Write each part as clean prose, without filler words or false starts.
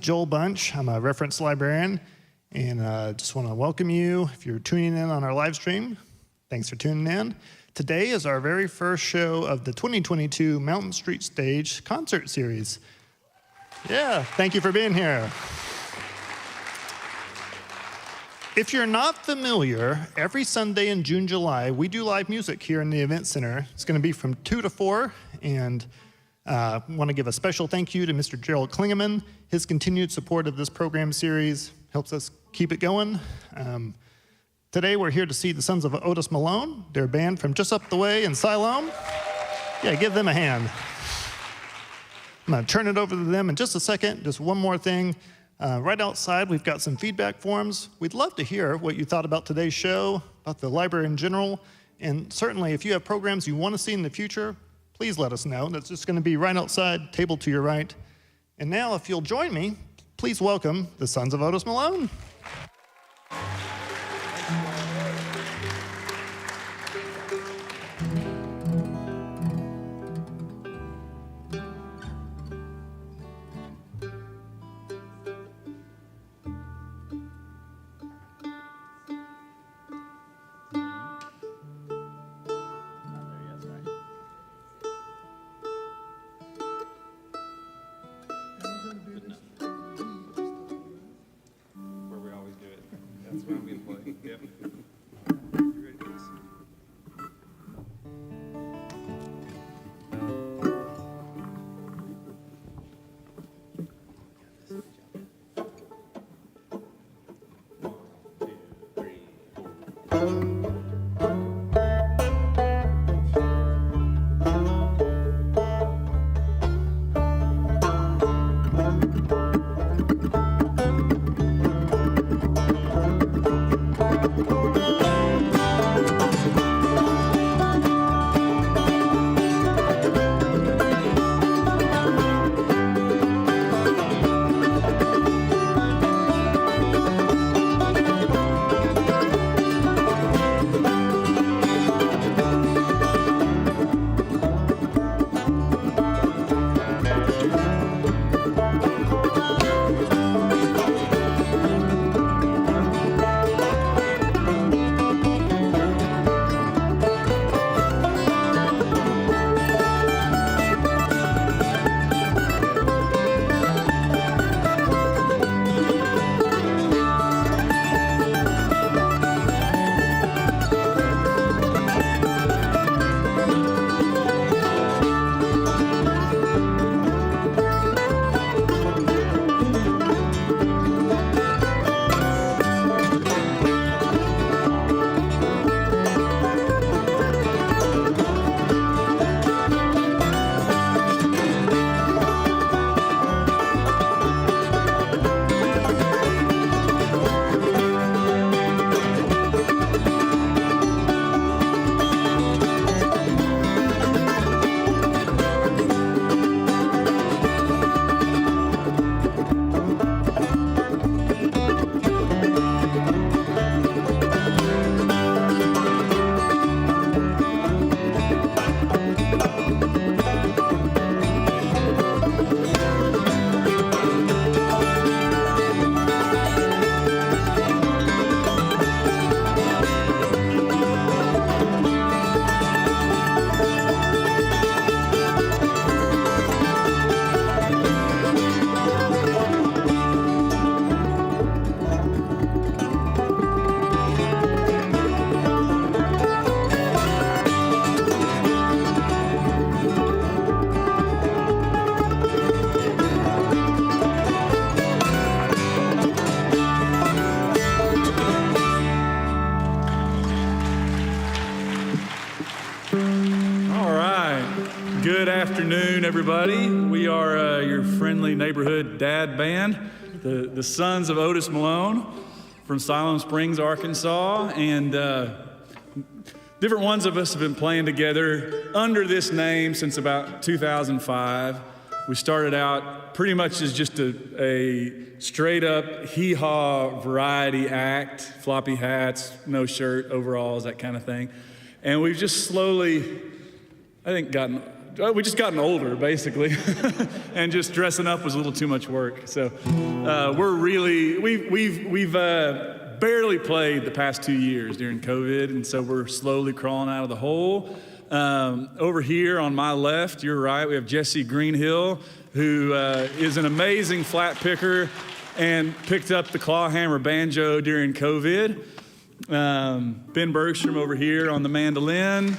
Joel Bunch. I'm a reference librarian, and just want to welcome you. If you're tuning in on our live stream, thanks for tuning in. Today is our very first show of the 2022 Mountain Street Stage concert series. Yeah, thank you for being here. If you're not familiar, every Sunday in June, July, we do live music here in the Event Center. It's going to be from 2 to 4, and I want to give a special thank you to Mr. Gerald Klingeman. His continued support of this program series helps us keep it going. Today, we're here to see the Sons of Otis Malone, their band from just up the way in Siloam. Yeah, give them a hand. I'm going to turn it over to them in just a second. Just one more thing. Right outside, we've got some feedback forms. We'd love to hear what you thought about today's show, about the library in general, and certainly if you have programs you want to see in the future, please let us know. That's just going to be right outside, table to your right. And now, if you'll join me, please welcome the Sons of Otis Malone. Everybody, we are your friendly neighborhood dad band, the Sons of Otis Malone from Siloam Springs, Arkansas, and different ones of us have been playing together under this name since about 2005. We started out pretty much as just a straight up hee-haw variety act, floppy hats, no shirt, overalls, that kind of thing. And we've just slowly, I think, gotten we just gotten older, basically, and just dressing up was a little too much work. So we've barely played the past 2 years during COVID, and so we're slowly crawling out of the hole. Over here on my left, you're right, we have Jesse Greenhill, who is an amazing flat picker and picked up the clawhammer banjo during COVID. Ben Bergstrom over here on the mandolin.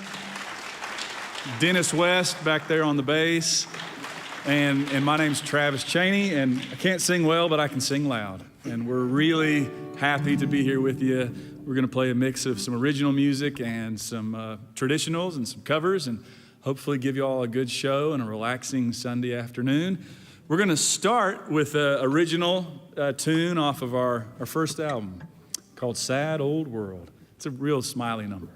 Dennis West back there on the bass. And my name's Travis Cheney, and I can't sing well, but I can sing loud. And we're really happy to be here with you. We're going to play a mix of some original music and some traditionals and some covers, and hopefully give you all a good show and a relaxing Sunday afternoon. We're going to start with an original tune off of our first album called Sad Old World. It's a real smiley number.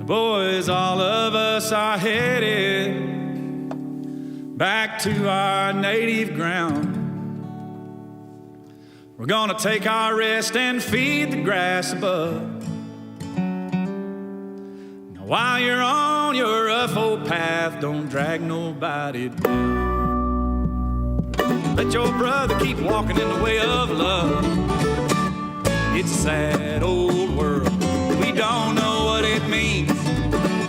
Boys, all of us are headed back to our native ground. We're gonna take our rest and feed the grass above. Now while you're on your rough old path, don't drag nobody down. Let your brother keep walking in the way of love. It's a sad old world. We don't know what it means.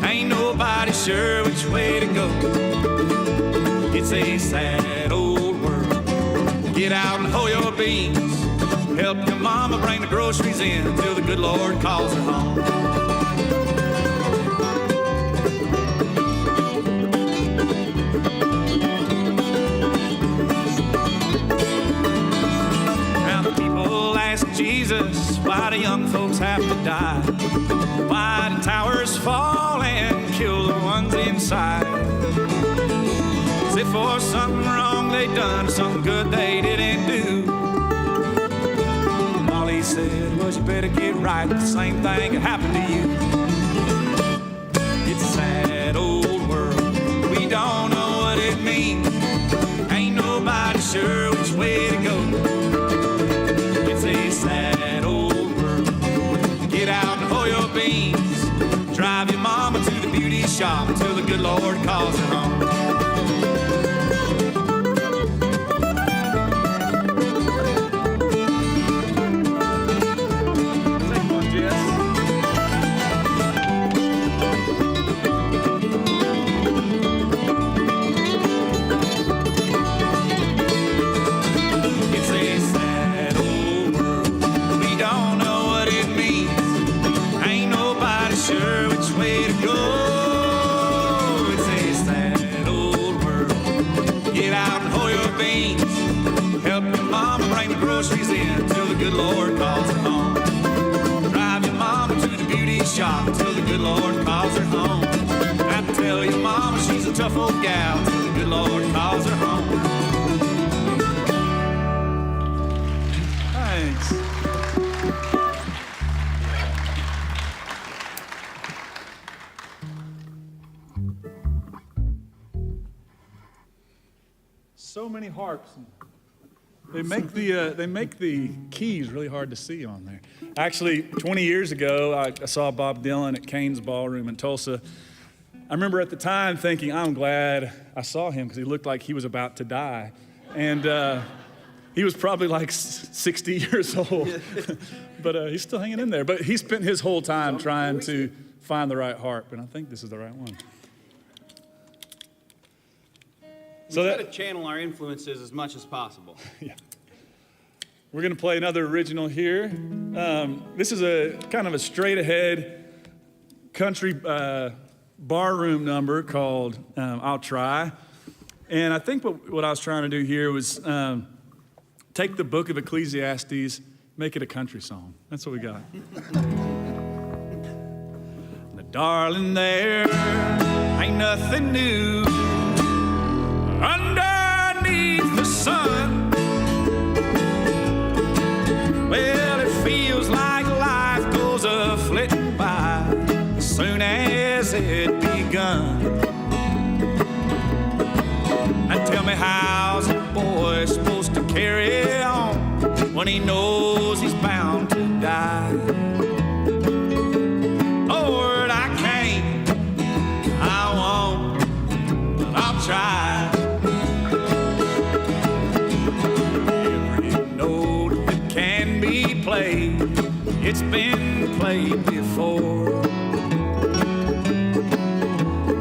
Ain't nobody sure which way to go. It's a sad old world. Get out and hoe your beans. Help your mama bring the groceries in till the good Lord calls her home. Now the people ask Jesus, why do young folks have to die? Why do towers fall and kill the ones inside? As if for something wrong they done, something good they didn't do. And all he said was, you better get right, the same thing could happen to you. It's a sad old world, we don't know what it means. Ain't nobody sure which way to go. It's a sad old world. Get out and hoe your beans. Drive your mama to the beauty shop until the good Lord calls her home. Take one, Jess. It's a sad old world. We don't know what it means. Ain't nobody sure which way to go. It's a sad old world. Get out and hoe your beans. Help your mama bring the groceries in till the good Lord calls her home. Drive your mama to the beauty shop till the good Lord calls her home. Have to tell your mama she's a tough old gal till the good Lord calls her home. Thanks. So many harps. They make the keys really hard to see on there. Actually, 20 years ago, I saw Bob Dylan at Kane's Ballroom in Tulsa. I remember at the time thinking, I'm glad I saw him because he looked like he was about to die. And he was probably like 60 years old, but he's still hanging in there. But he spent his whole time trying to find the right harp, and I think this is the right one. So we try to channel our influences as much as possible. Yeah. We're going to play another original here. This is a kind of a straight-ahead country barroom number called I'll Try. And I think what I was trying to do here was take the book of Ecclesiastes, make it a country song. That's what we got. The darling, there ain't nothing new underneath the sun. Well, it feels like life goes a-flitting by as soon as it begun. And tell me, how's a boy supposed to carry on when he knows he's bound to die? Lord, I it's been played before.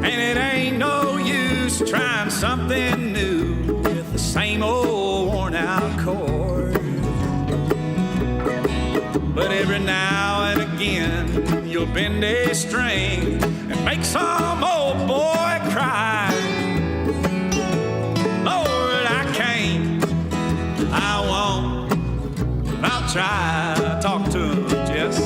And it ain't no use trying something new with the same old worn out chord. But every now and again you'll bend a string and make some old boy cry. Lord, I can't, I won't, I'll try. Talk to him, Jess.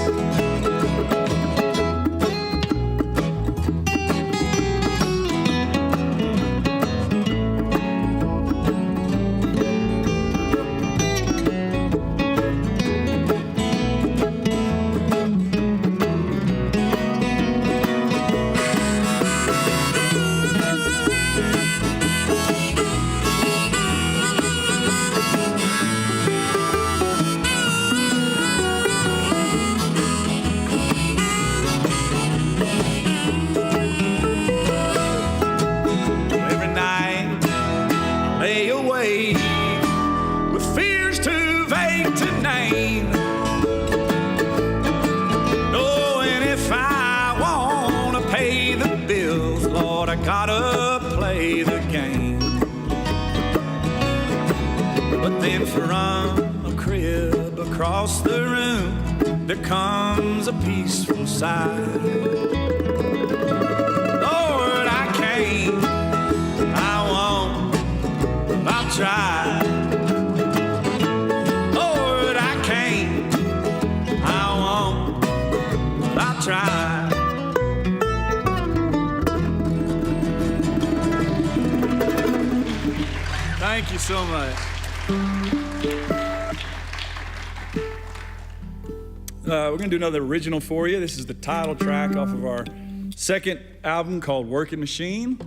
Gotta play the game. But then from a crib across the room there comes a peaceful sigh. Lord, I can't, I won't, I'll try. Lord, I can't, I won't, I'll try. Thank you so much. We're going to do another original for you. This is the title track off of our second album called Working Machine.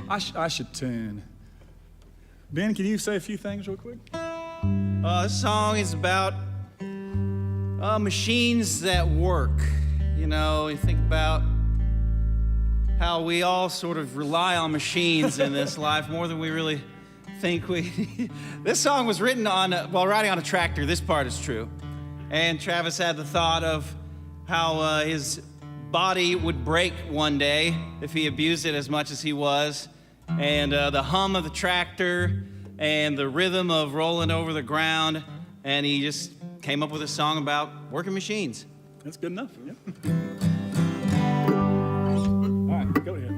I should tune. Ben, can you say a few things real quick? This song is about machines that work. You know, you think about how we all sort of rely on machines in this life more than we really think we. This song was written while riding on a tractor. This part is true. And Travis had the thought of how his body would break one day if he abused it as much as he was. And the hum of the tractor and the rhythm of rolling over the ground. And he just came up with a song about working machines. That's good enough. Yep. All right, go ahead.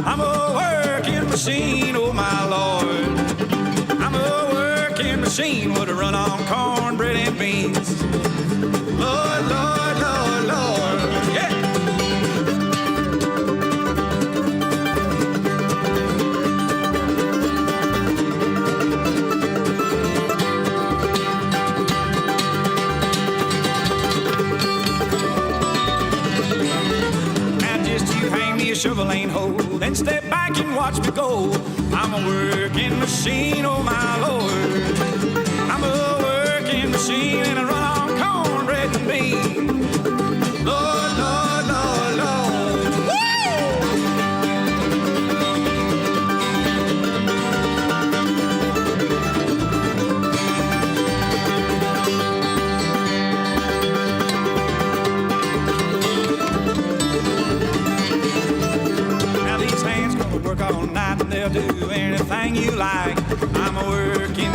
I'm a working machine, oh my Lord. I'm a working machine with a run on cornbread and beans. Lord, Lord, Lord, Lord, yeah. Now just you hang me a shovel ain't hole, then step back and watch me go. I'm a working machine, oh my Lord. I'm a working machine and I run on cornbread and beans. Lord, Lord, Lord, Lord. Woo! Now these hands gonna work all night and they'll do anything you like. I'm a working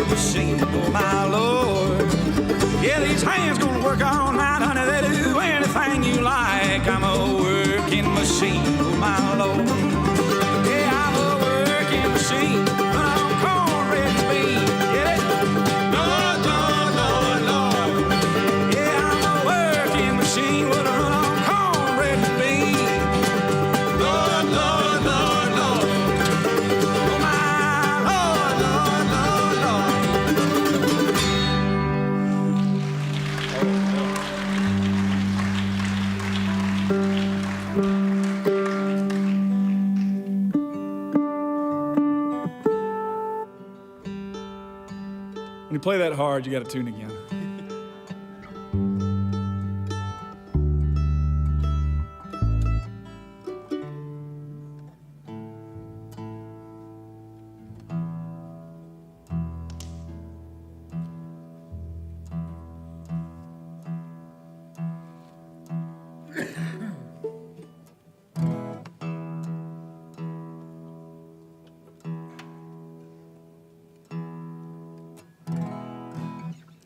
work all night, honey, they do anything you like. I'm a working machine, oh my Lord. Yeah, I'm a working machine, but I'm cornbread and beans. Get it? Lord, Lord, Lord, Lord. Yeah, I'm a working machine, but I'm cornbread and beans. Lord, Lord, Lord, Lord. Oh my Lord, Lord, Lord, Lord. When you play that hard, you got to tune again.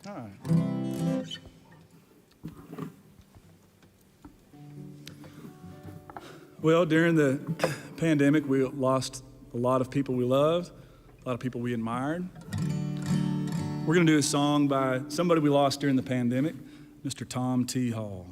All right. Well, during the pandemic, we lost a lot of people we loved, a lot of people we admired. We're going to do a song by somebody we lost during the pandemic, Mr. Tom T. Hall.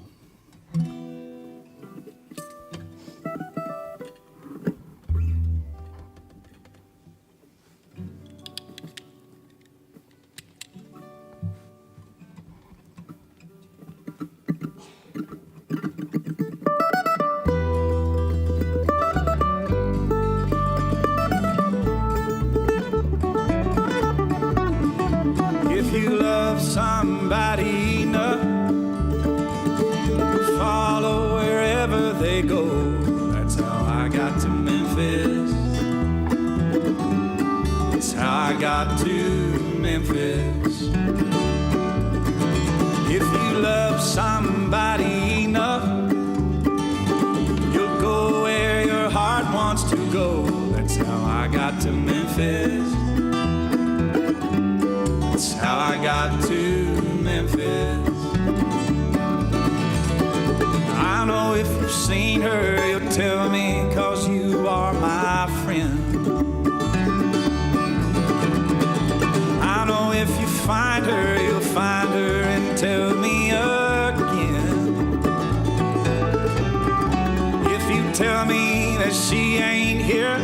If you love somebody enough, follow wherever they go. That's how I got to Memphis. That's how I got to Memphis. If you love somebody enough, you'll go where your heart wants to go. That's how I got to Memphis. That's how I got to Memphis. I know if you've seen her, you'll tell me, 'cause you are my friend. I know if you find her, you'll find her and tell me again. If you tell me that she ain't here,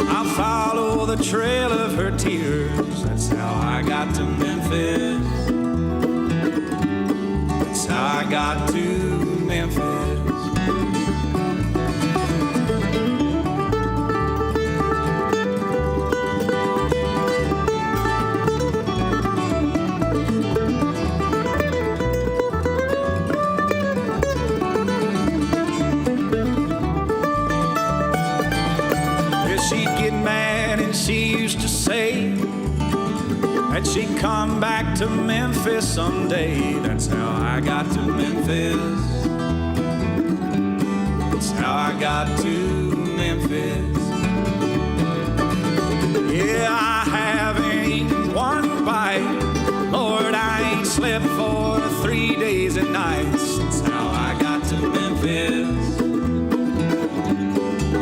I'll follow the trail of her tears. That's how I got to Memphis. That's how I got to Memphis. She'd get mad and she used to say that she'd come back to Memphis someday. That's how I got to Memphis. That's how I got to Memphis. Yeah, I haven't eaten one bite. Lord, I ain't slept for 3 days and nights. That's how I got to Memphis.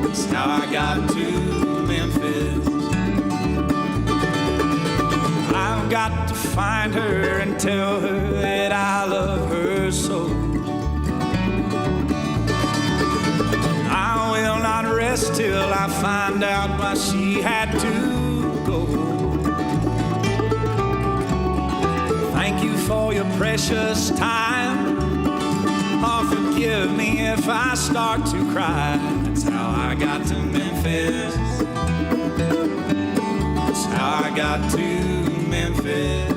That's how I got to Memphis. I've got to find her and tell her that I love her so. I will not rest till I find out why she had to go. Thank you for your precious time. Oh, forgive me if I start to cry. That's how I got to Memphis. That's how I got to Memphis.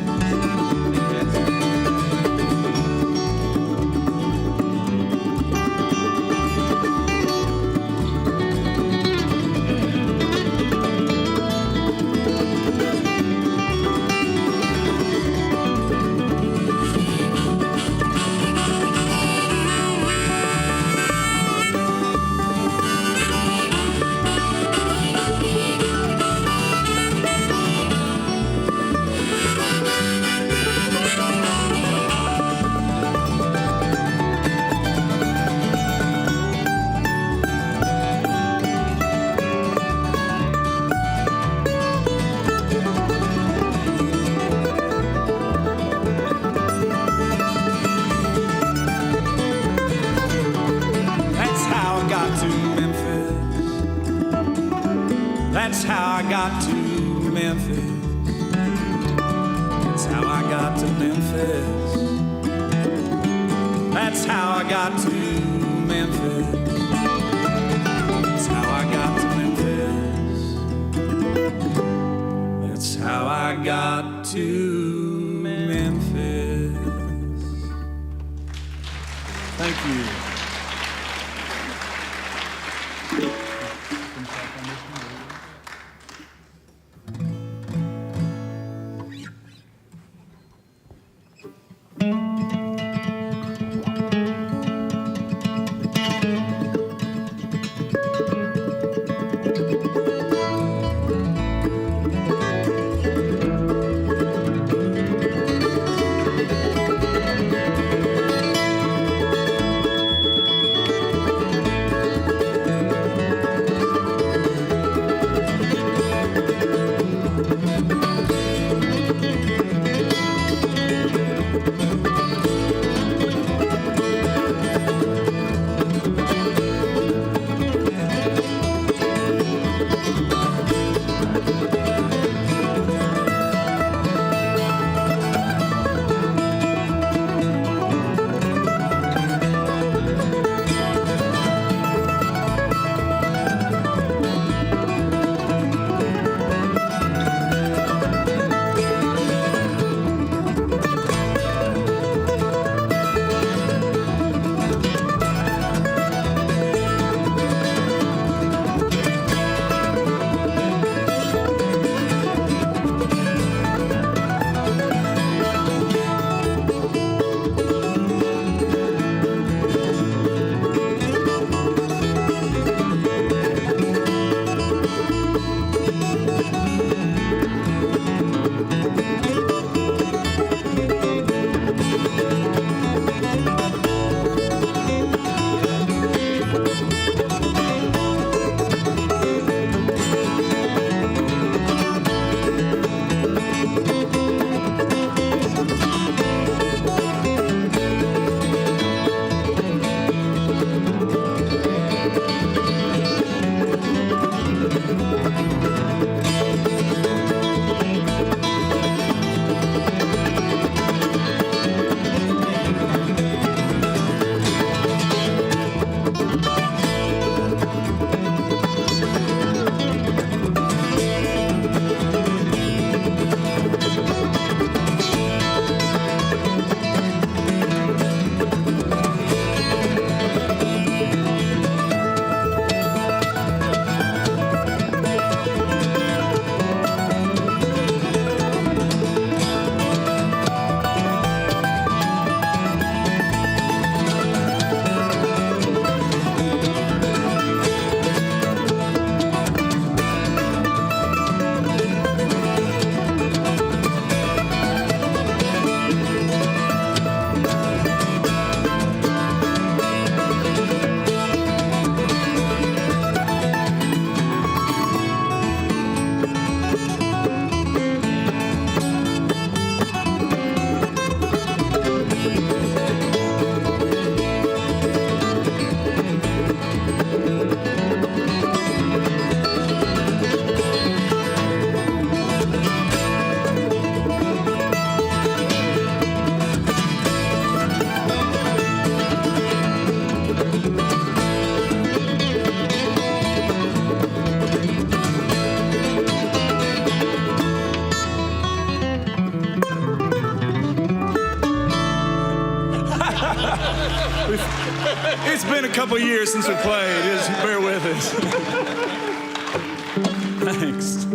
I got to Memphis. Thank you. It's been a couple years since we played. Just bear with us. Thanks.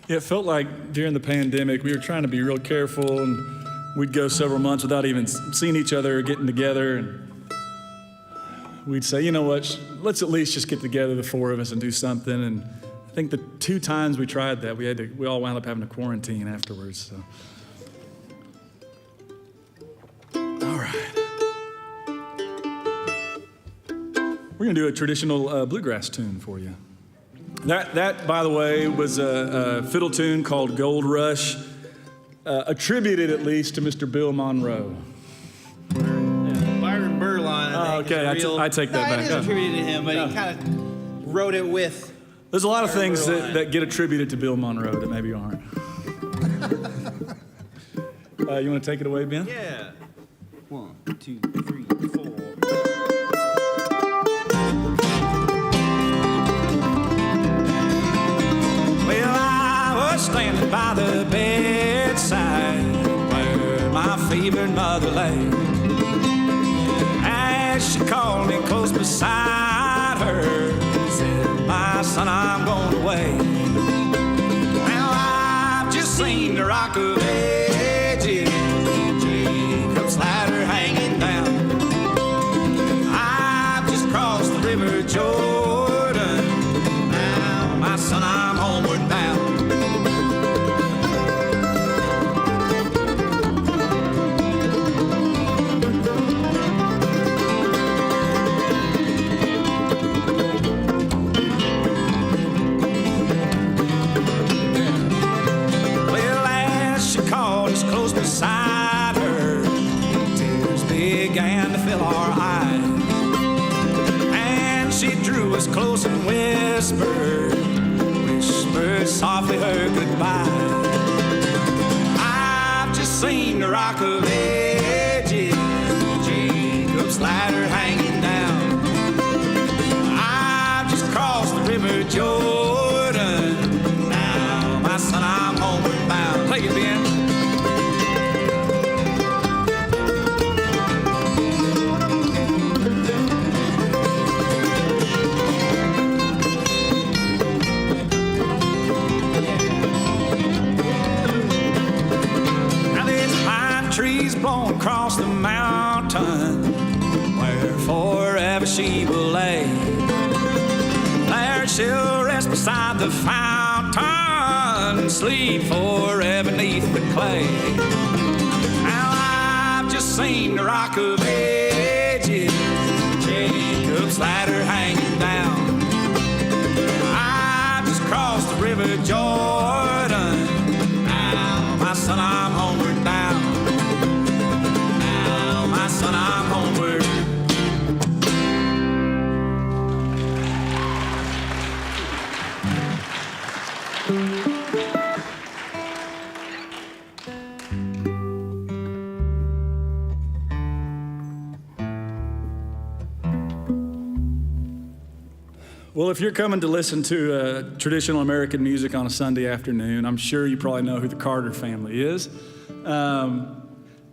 Yeah, it felt like during the pandemic, we were trying to be real careful, and we'd go several months without even seeing each other or getting together. And we'd say, you know what, let's at least just get together, the four of us, and do something. And I think the 2 times we tried that, we all wound up having to quarantine afterwards. So, all right, we're gonna do a traditional bluegrass tune for you. That, by the way, was a fiddle tune called Gold Rush, attributed at least to Mr. Bill Monroe. Byron Burline, I think. Okay, I take that back. It is attributed to him, but he kind of wrote it with. There's a lot of things that get attributed to Bill Monroe that maybe aren't. You want to take it away, Ben? Yeah. 1, 2, 3, 4. Chevrolet. As she called me close beside her, said, my son, I'm going away. Well, I've just seen the Rock of Ages, Jacob's ladder hanging down. I've just crossed the river Jordan. Now, my son, I'm homeward bound. Beside her, tears began to fill our eyes, and she drew us close and whispered softly her goodbye. I've just seen the Rock of Ages, Jacob's ladder hanging down. I've just crossed the river Jordan. Now, my son, I'm homeward bound. Play it, Ben. Blown across the mountain, where forever she will lay. There she'll rest beside the fountain, sleep forever beneath the clay. Now I've just seen the Rock of Ages, Jacob's ladder hanging down. I've just crossed the river Jordan. Now, my son, I'm homeward bound. My son, I'm homeward. Well, if you're coming to listen to traditional American music on a Sunday afternoon, I'm sure you probably know who the Carter family is.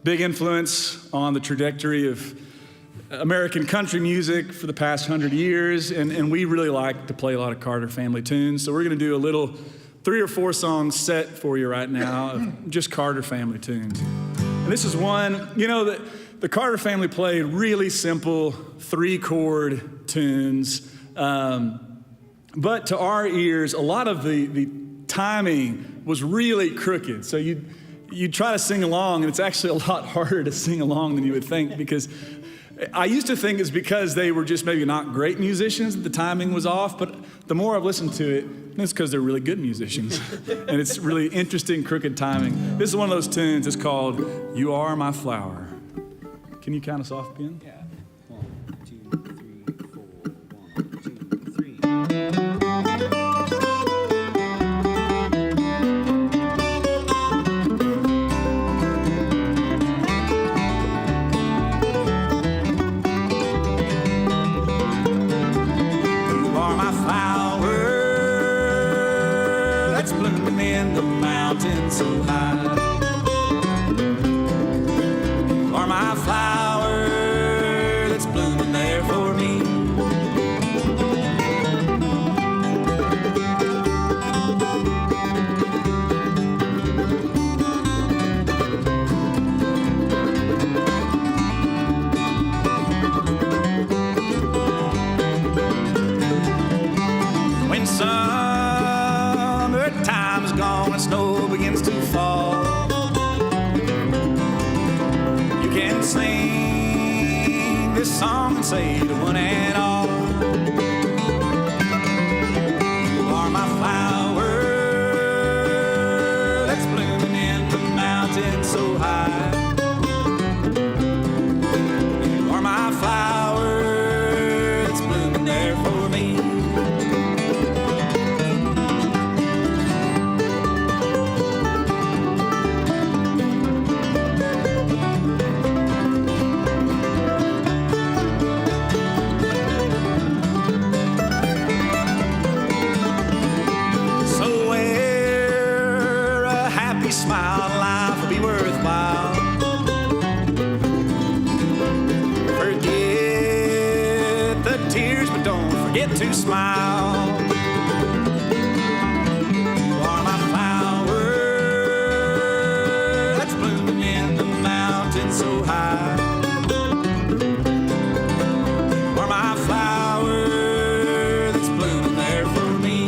Big influence on the trajectory of American country music for the past 100 years, and we really like to play a lot of Carter family tunes. So we're going to do a little 3 or 4 song set for you right now of just Carter family tunes. And this is one, you know, the Carter family played really simple 3-chord tunes, but to our ears, a lot of the timing was really crooked. So you try to sing along, and it's actually a lot harder to sing along than you would think, because I used to think it's because they were just maybe not great musicians, the timing was off, but the more I've listened to it, it's because they're really good musicians. And it's really interesting, crooked timing. This is one of those tunes. It's called You Are My Flower. Can you count us off, Ben? Yeah. 1, 2, 3, 4. 1, 2, 3. So high, or my flower that's blooming there for me. When summertime is gone and snow begins to fall, you can sing this song and say to one and all, you are my flower that's blooming in the mountain so high. You are my flower that's blooming there for me. tears, but don't forget to smile. You are my flower that's blooming in the mountains so high. You are my flower that's blooming there for me.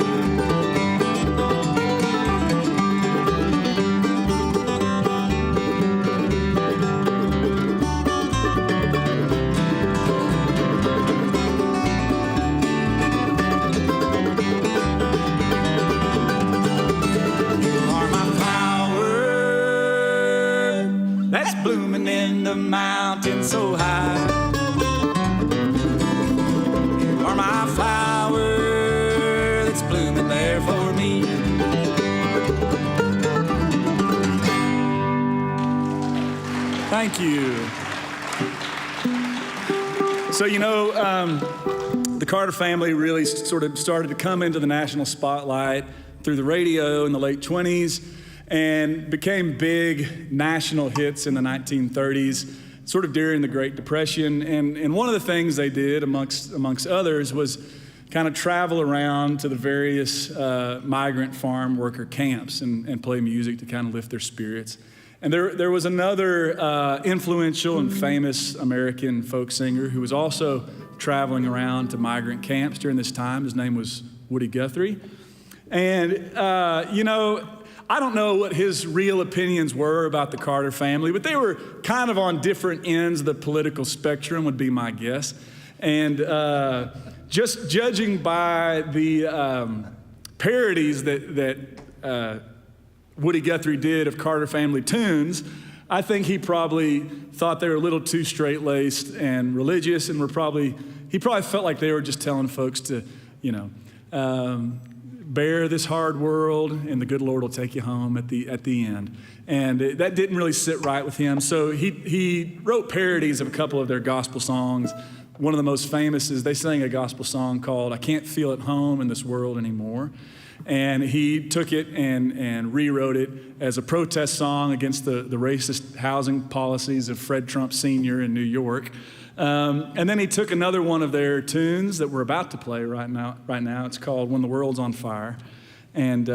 Blooming in the mountain so high. You are my flower that's blooming there for me. Thank you. So, the Carter family really sort of started to come into the national spotlight through the radio in the late 20s and became big national hits in the 1930s, sort of during the Great Depression. And one of the things they did, amongst others, was kind of travel around to the various migrant farm worker camps and play music to kind of lift their spirits. And there was another influential and famous American folk singer who was also traveling around to migrant camps during this time. His name was Woody Guthrie. And, I don't know what his real opinions were about the Carter family, but they were kind of on different ends of the political spectrum, would be my guess. And just judging by the parodies that Woody Guthrie did of Carter family tunes, I think he probably thought they were a little too straight-laced and religious, and he probably felt like they were just telling folks to, bear this hard world, and the good Lord will take you home at the end. And that didn't really sit right with him. So he wrote parodies of a couple of their gospel songs. One of the most famous is they sang a gospel song called "I Can't Feel at Home in This World Anymore." And he took it and rewrote it as a protest song against the racist housing policies of Fred Trump Sr. in New York. And then he took another one of their tunes that we're about to play right now. It's called "When the World's on Fire." And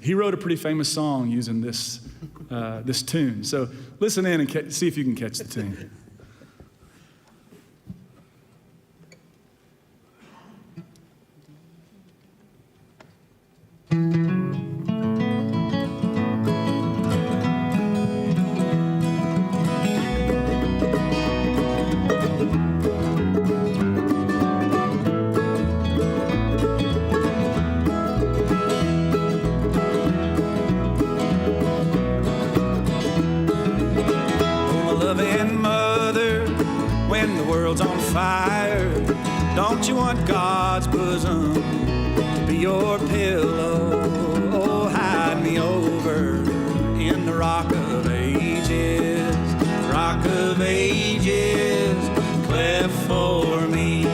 he wrote a pretty famous song using this tune. So listen in and see if you can catch the tune. Don't you want God's bosom to be your pillow? Oh, hide me over in the rock of ages, cleft for me.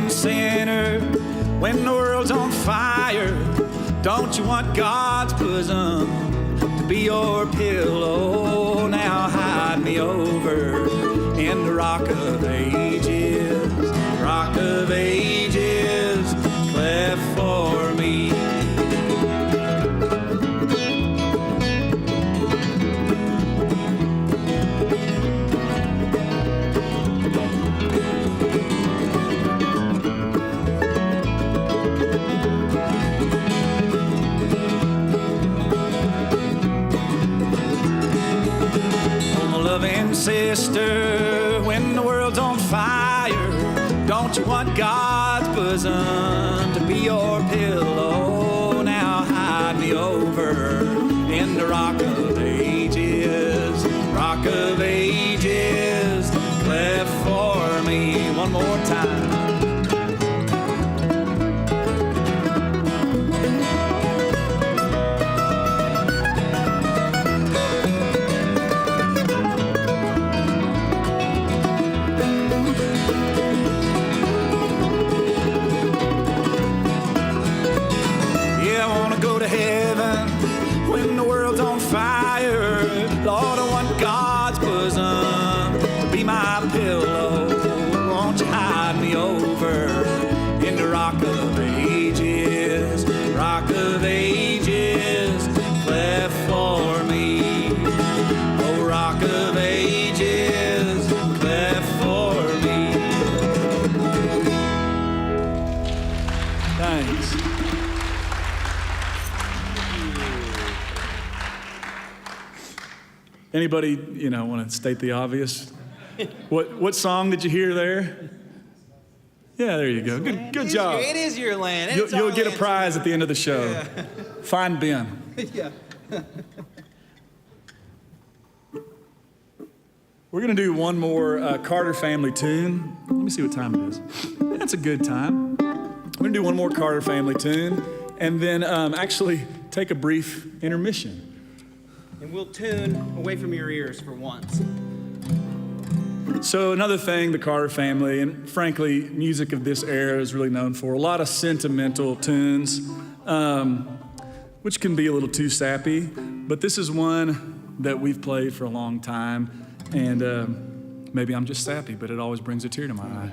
Sinner, when the world's on fire, don't you want God's bosom to be your pillow? Now hide me over in the rock of ages, cleft for me. Sister, when the world's on fire, don't you want God's bosom to be your pillow? Now hide me over in the rock of ages, cleft for me. One more time. want God's bosom to be my pillow. Won't you hide me over in the rock of ages, rock of ages, cleft for me. Oh, rock of ages, cleft for me. Thanks. Anybody, want to state the obvious? What song did you hear there? Yeah, there you go. Good job. It is your land. You'll get a prize at the end of the show. Yeah. Find Ben. Yeah. We're going to do one more Carter family tune. Let me see what time it is. That's a good time. We're going to do one more Carter family tune and then actually take a brief intermission. And we'll tune away from your ears for once. So another thing the Carter family, and frankly, music of this era is really known for, a lot of sentimental tunes, which can be a little too sappy, but this is one that we've played for a long time, and maybe I'm just sappy, but it always brings a tear to my eye.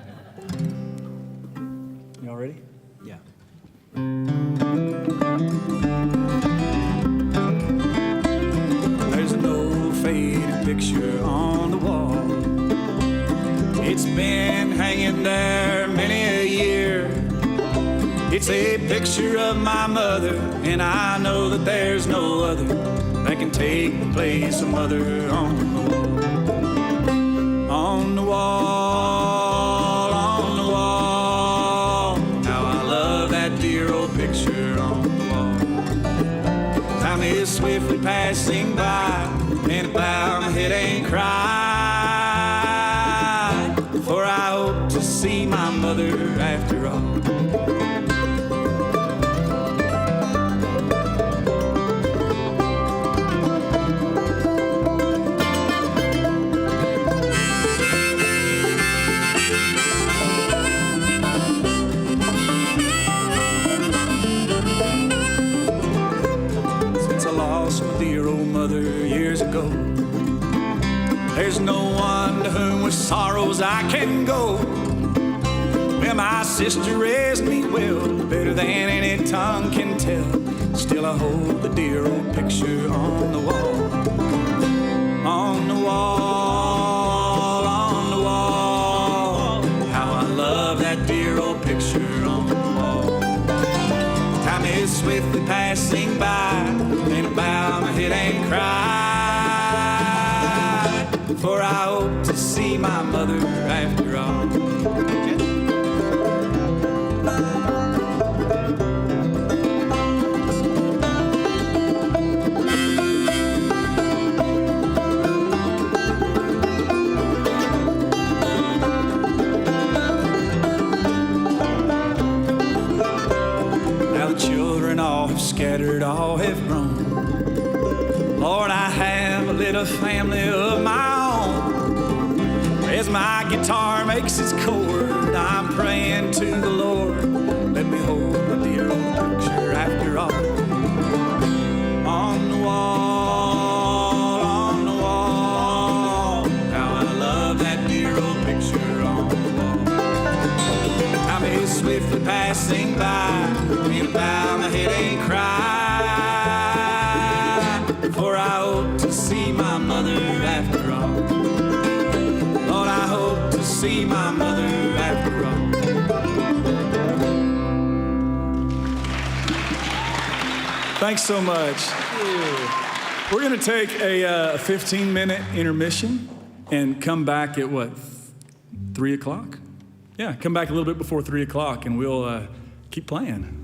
Y'all ready? Yeah. There's an old faded picture on the wall. It's been hanging there many a year. It's a picture of my mother, and I know that there's no other that can take the place of mother on the wall. On the wall, on the wall. How I love that dear old picture on the wall. Time is swiftly passing by, and about my head ain't cried. For I hope to see my mother after all. Since I lost my dear old mother years ago, there's no one to whom with sorrows I can go. Well, my sister raised me well, better than any tongue can tell. Still I hold the dear old picture on the wall. On the wall, on the wall. How I love that dear old picture on the wall. Time is swiftly passing by, and about my head ain't cried. For I hope to see my mother after all. Now the children all have scattered, all have grown. Lord, I have a little family of my own. As my guitar makes its chord, I'm praying to the Lord. Let me hold the dear old picture after all. On the wall, on the wall. How I love that dear old picture on the wall. Time is swiftly passing by, and about my head ain't cried. For I hope to see my mother after all. Lord, I hope to see my mother after all. Thanks so much. We're going to take a 15-minute intermission and come back at what, 3 o'clock? Yeah, come back a little bit before 3 o'clock and we'll keep playing.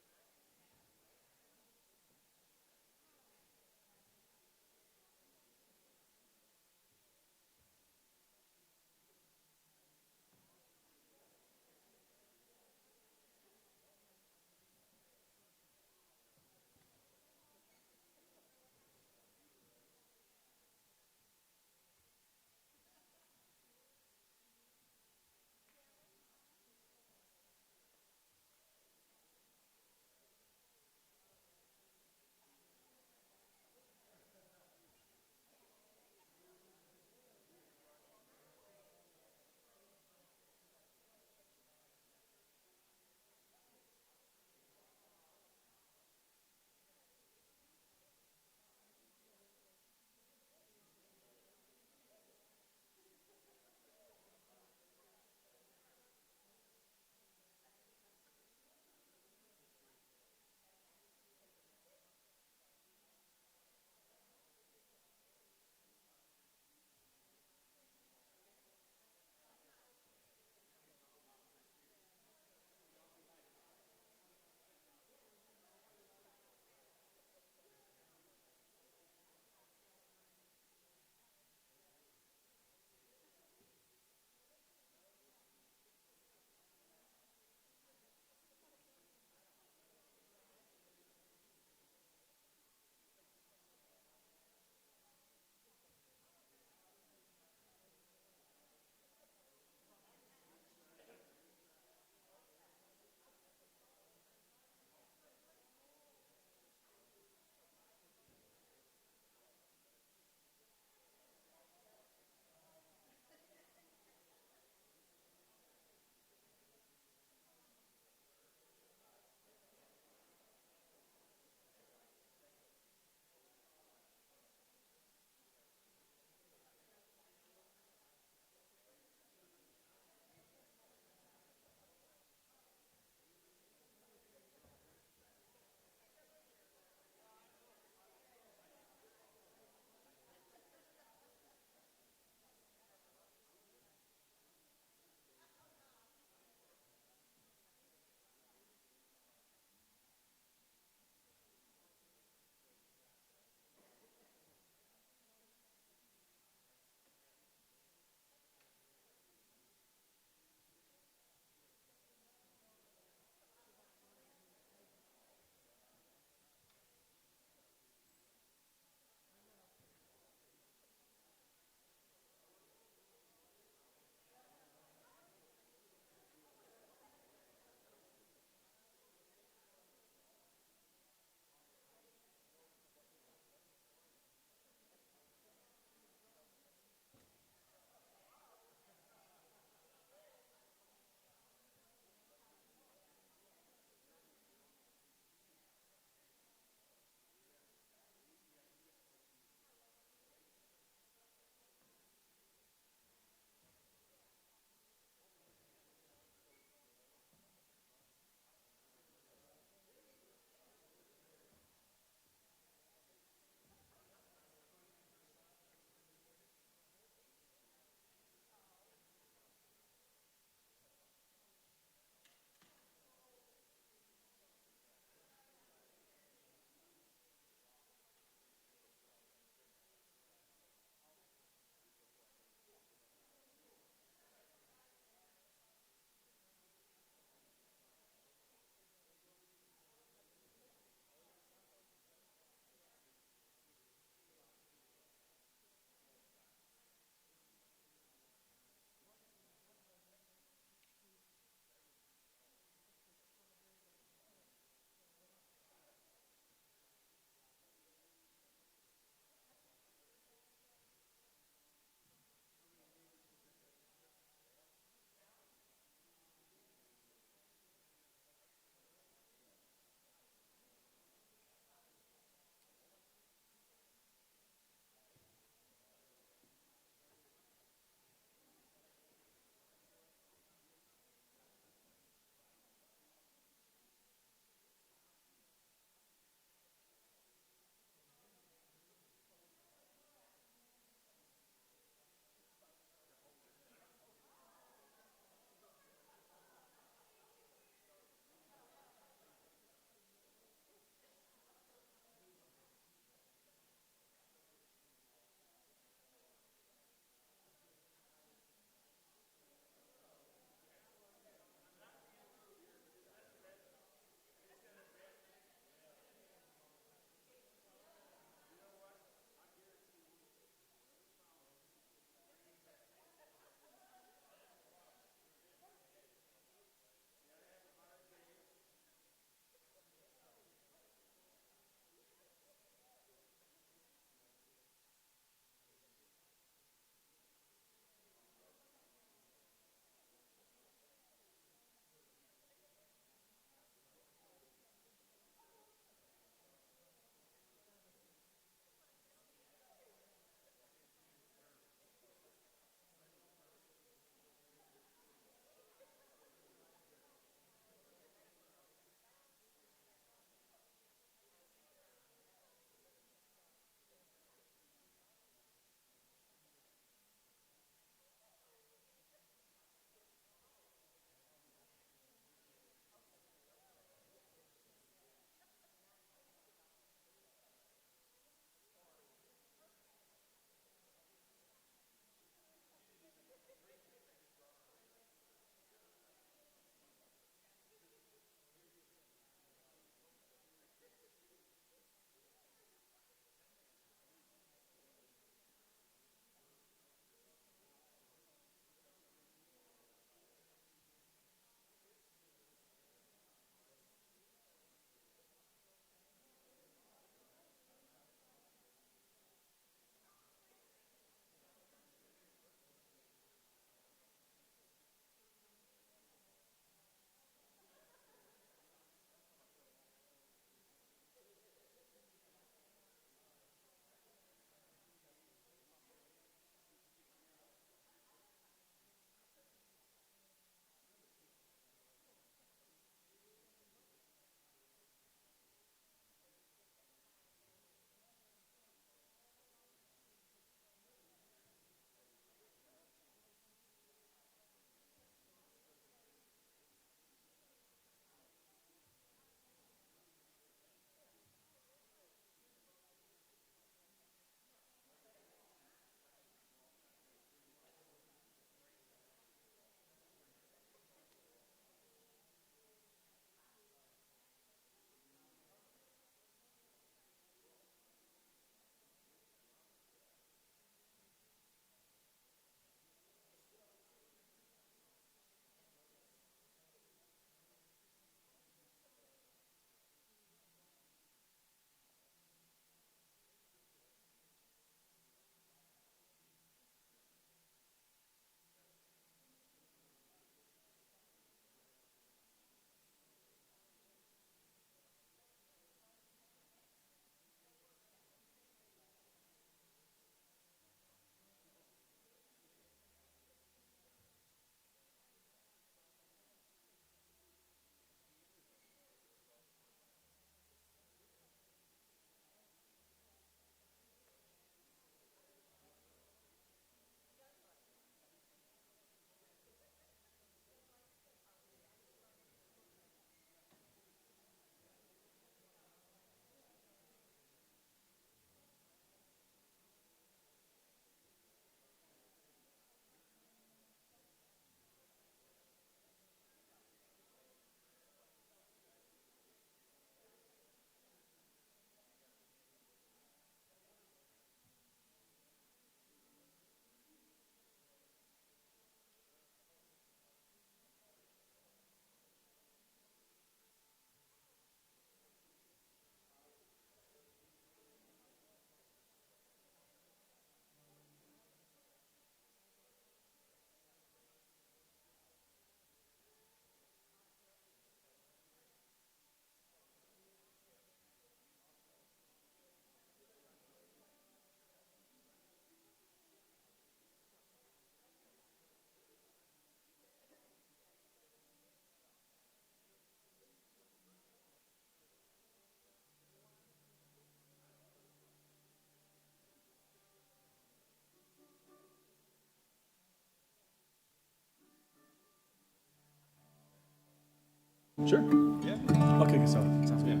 Sure. Yeah. I'll kick us off. Sounds good.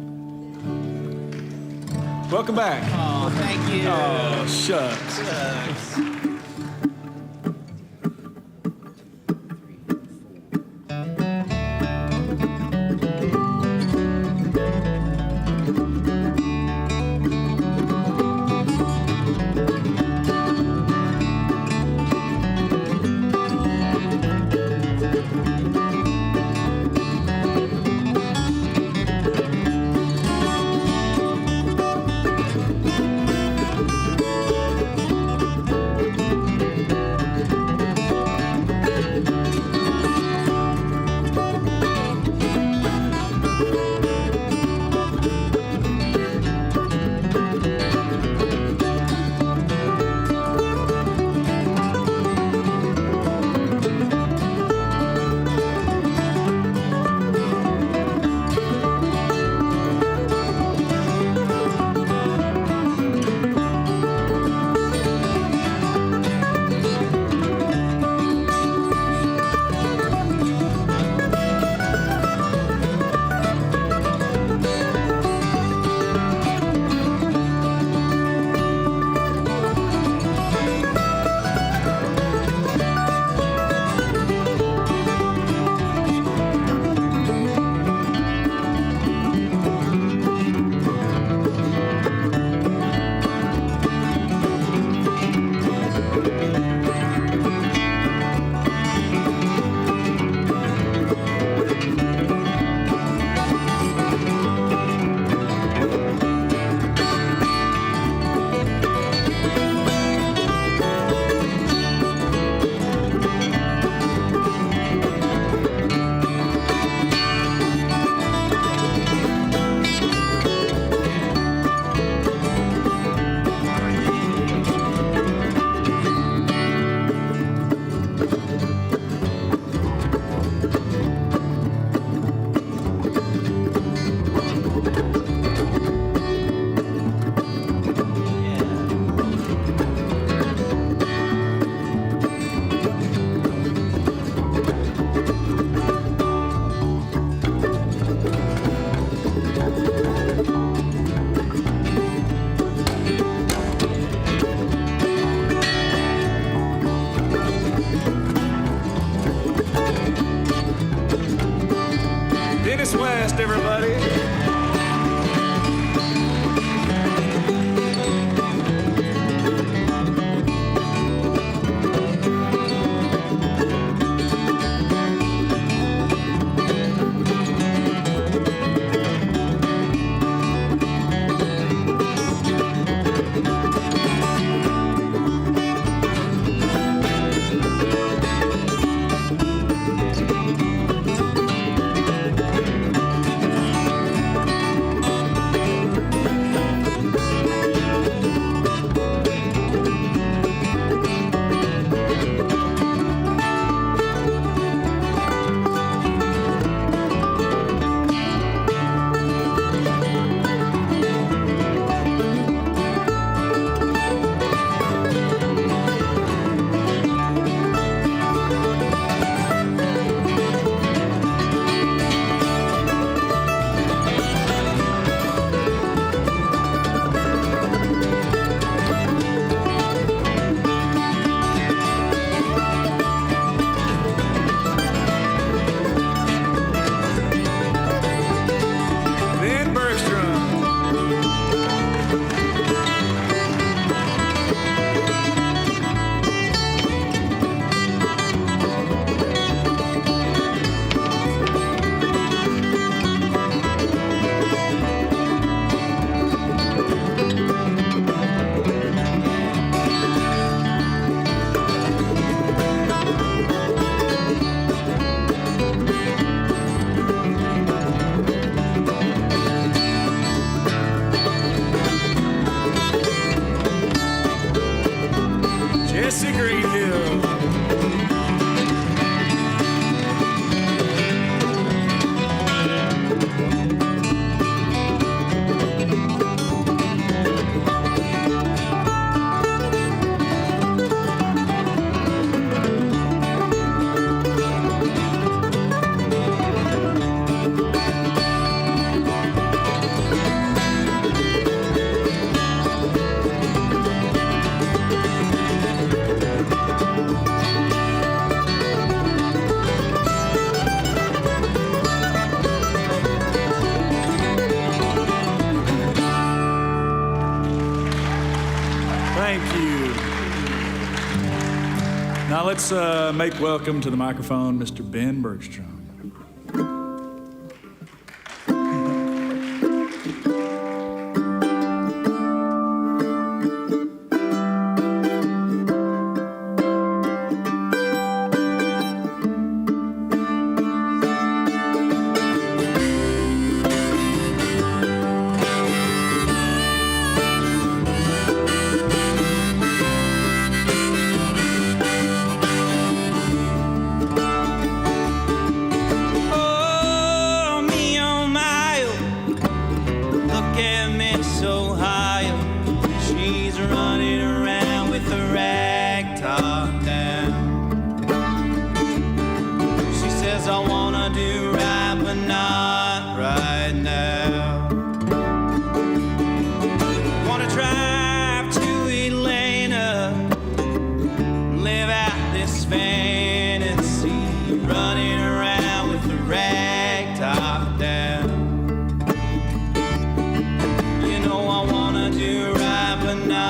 Welcome back. Oh, thank you. Oh, shucks. Thank you. Now let's make welcome to the microphone Mr. Ben Bergstrom. You know I wanna do right, but not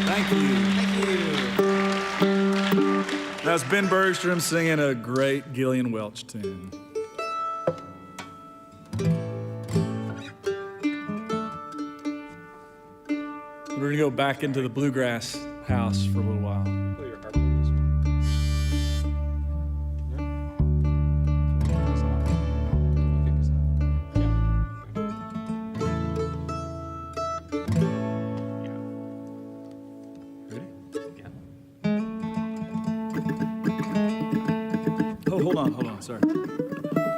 Thank you. Thank you. That's Ben Bergstrom singing a great Gillian Welch tune. We're gonna go back into the Bluegrass house for a little while. Hold on, sorry.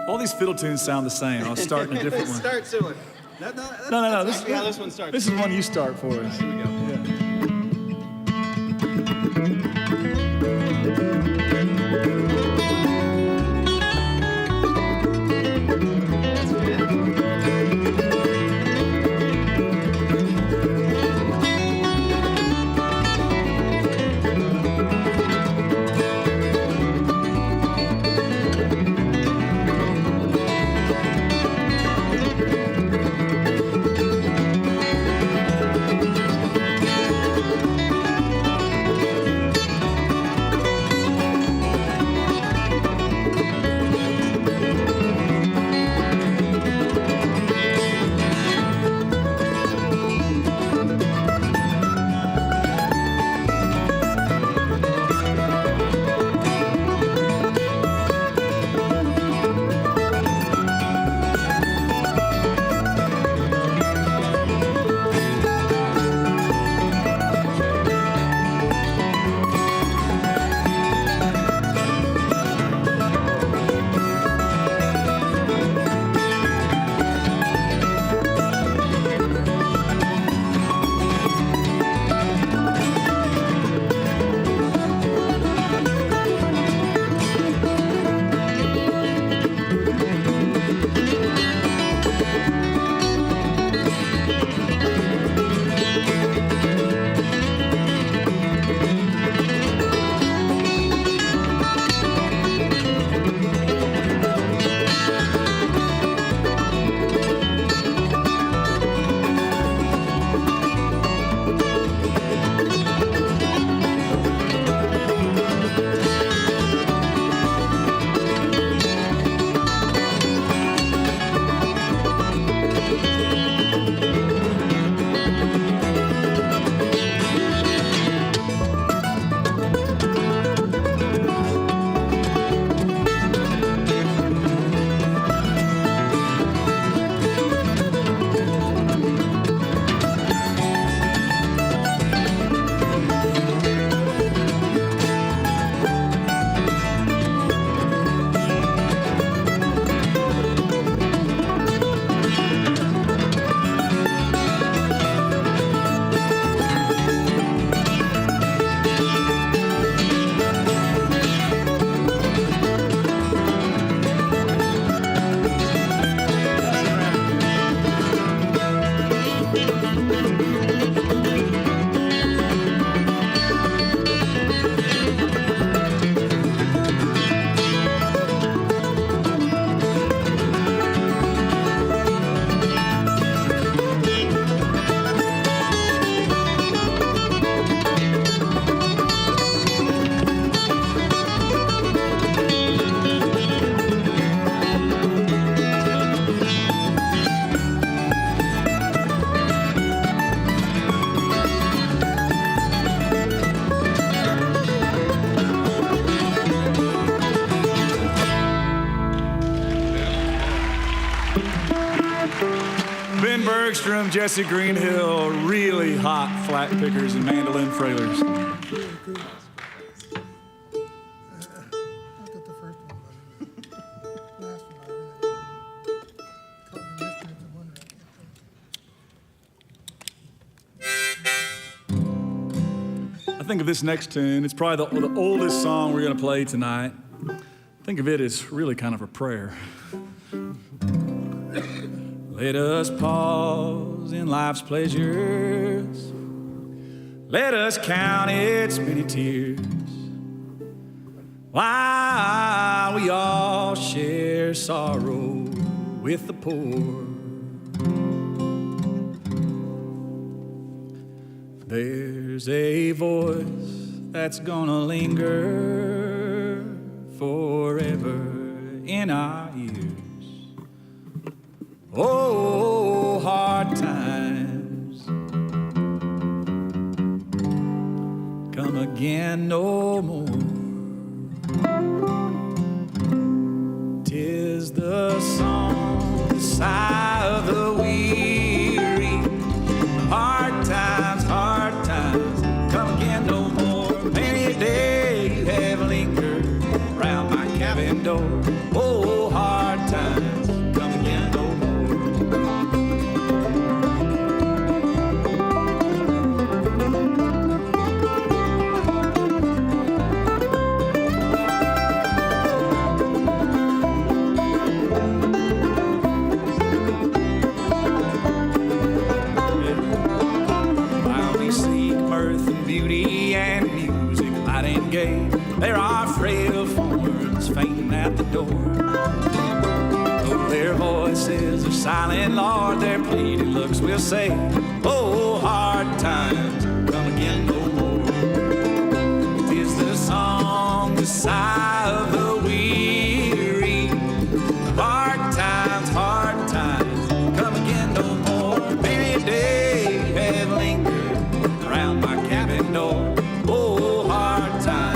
All these fiddle tunes sound the same. I'll start in a different one. Start similar. No. That's actually how this one starts. This is one you start for us. Here we go. That's good. Ben Bergstrom, Jesse Greenhill, really hot flat pickers and mandolin trailers. Not that the first one, but last one I really caught me listening to one record. I think of this next tune, it's probably the oldest song we're going to play tonight. Think of it as really kind of a prayer. Let us pause in life's pleasures. Let us count its many tears, while we all share sorrow with the poor. There's a voice that's gonna linger forever in our ears. Oh, hard times come again no more. 'Tis the song, the sigh of the weary. Hard times come again no more. Many a day you have lingered around my cabin door. Oh, hard times come again no more. There are frail forms fainting at the door. Though their voices are silent, Lord, their pleading looks will say, oh, hard times come again no more. 'Tis the song, the sigh of the weary. Hard times come again no more. Many a day have lingered around my cabin door. Oh, hard times.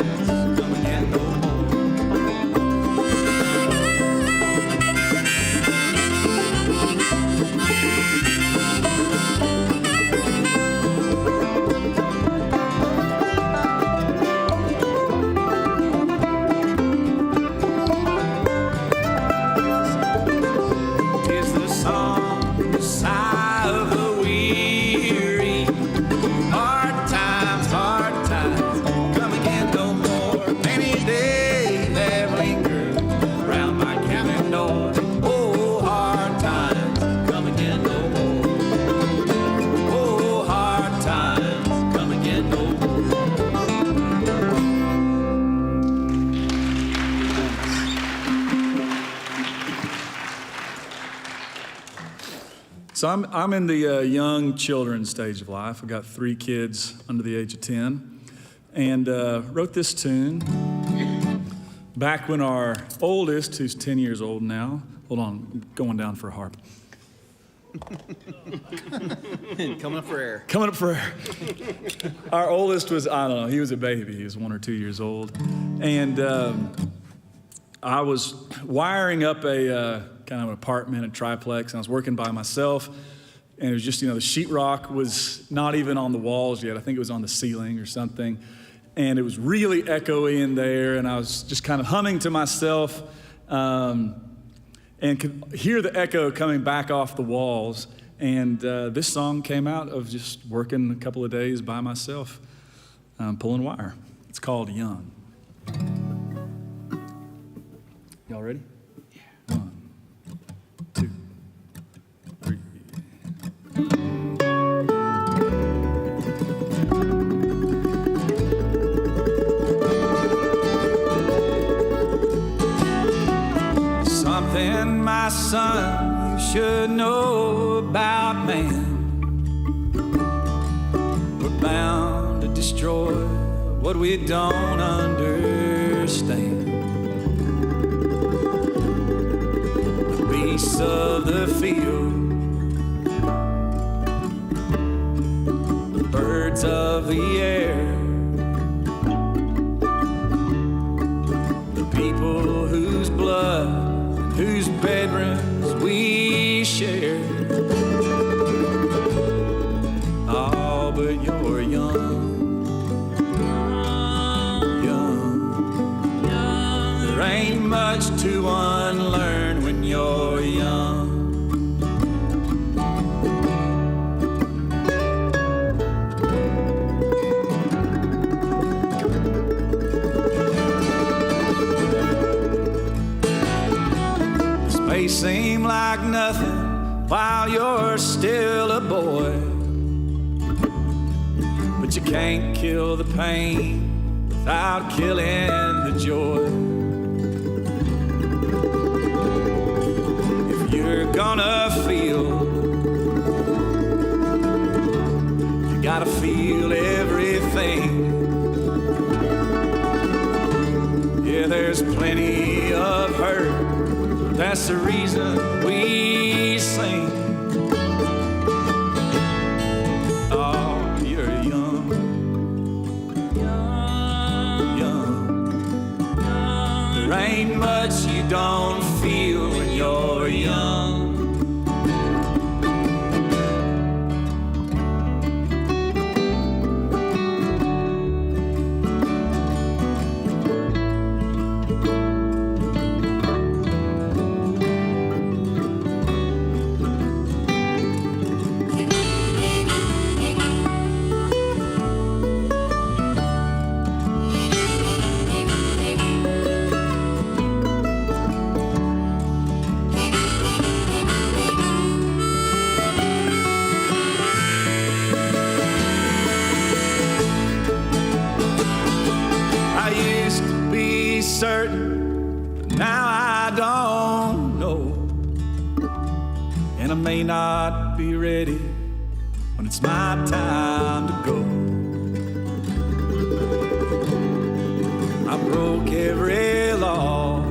So I'm in the young children stage of life. I've got 3 kids under the age of 10, and wrote this tune back when our oldest, who's 10 years old now, hold on, I'm going down for a harp. Coming up for air. Coming up for air. Our oldest was, I don't know, he was a baby. He was 1 or 2 years old. And I was wiring up a kind of an apartment, a triplex, and I was working by myself. And it was just, the sheetrock was not even on the walls yet. I think it was on the ceiling or something. And it was really echoey in there, and I was just kind of humming to myself and could hear the echo coming back off the walls. And this song came out of just working a couple of days by myself, pulling wire. It's called Young. Y'all ready? Yeah. 1, 2, 3. Something, my son, you should know about man. We're bound to destroy what we don't understand. The beasts of the field, the birds of the air, the people whose blood, whose bedrooms we share. Oh, but you're young. There ain't much to unlearn when you're young. This may seem like nothing while you're still a boy, but you can't kill the pain without killing the joy. If you're gonna feel, you gotta feel feel everything. Yeah, there's plenty of hurt. That's the reason we sing. Oh, you're young. There ain't much you don't feel when you're young. Certain, but now I don't know, and I may not be ready when it's my time to go. I broke every law,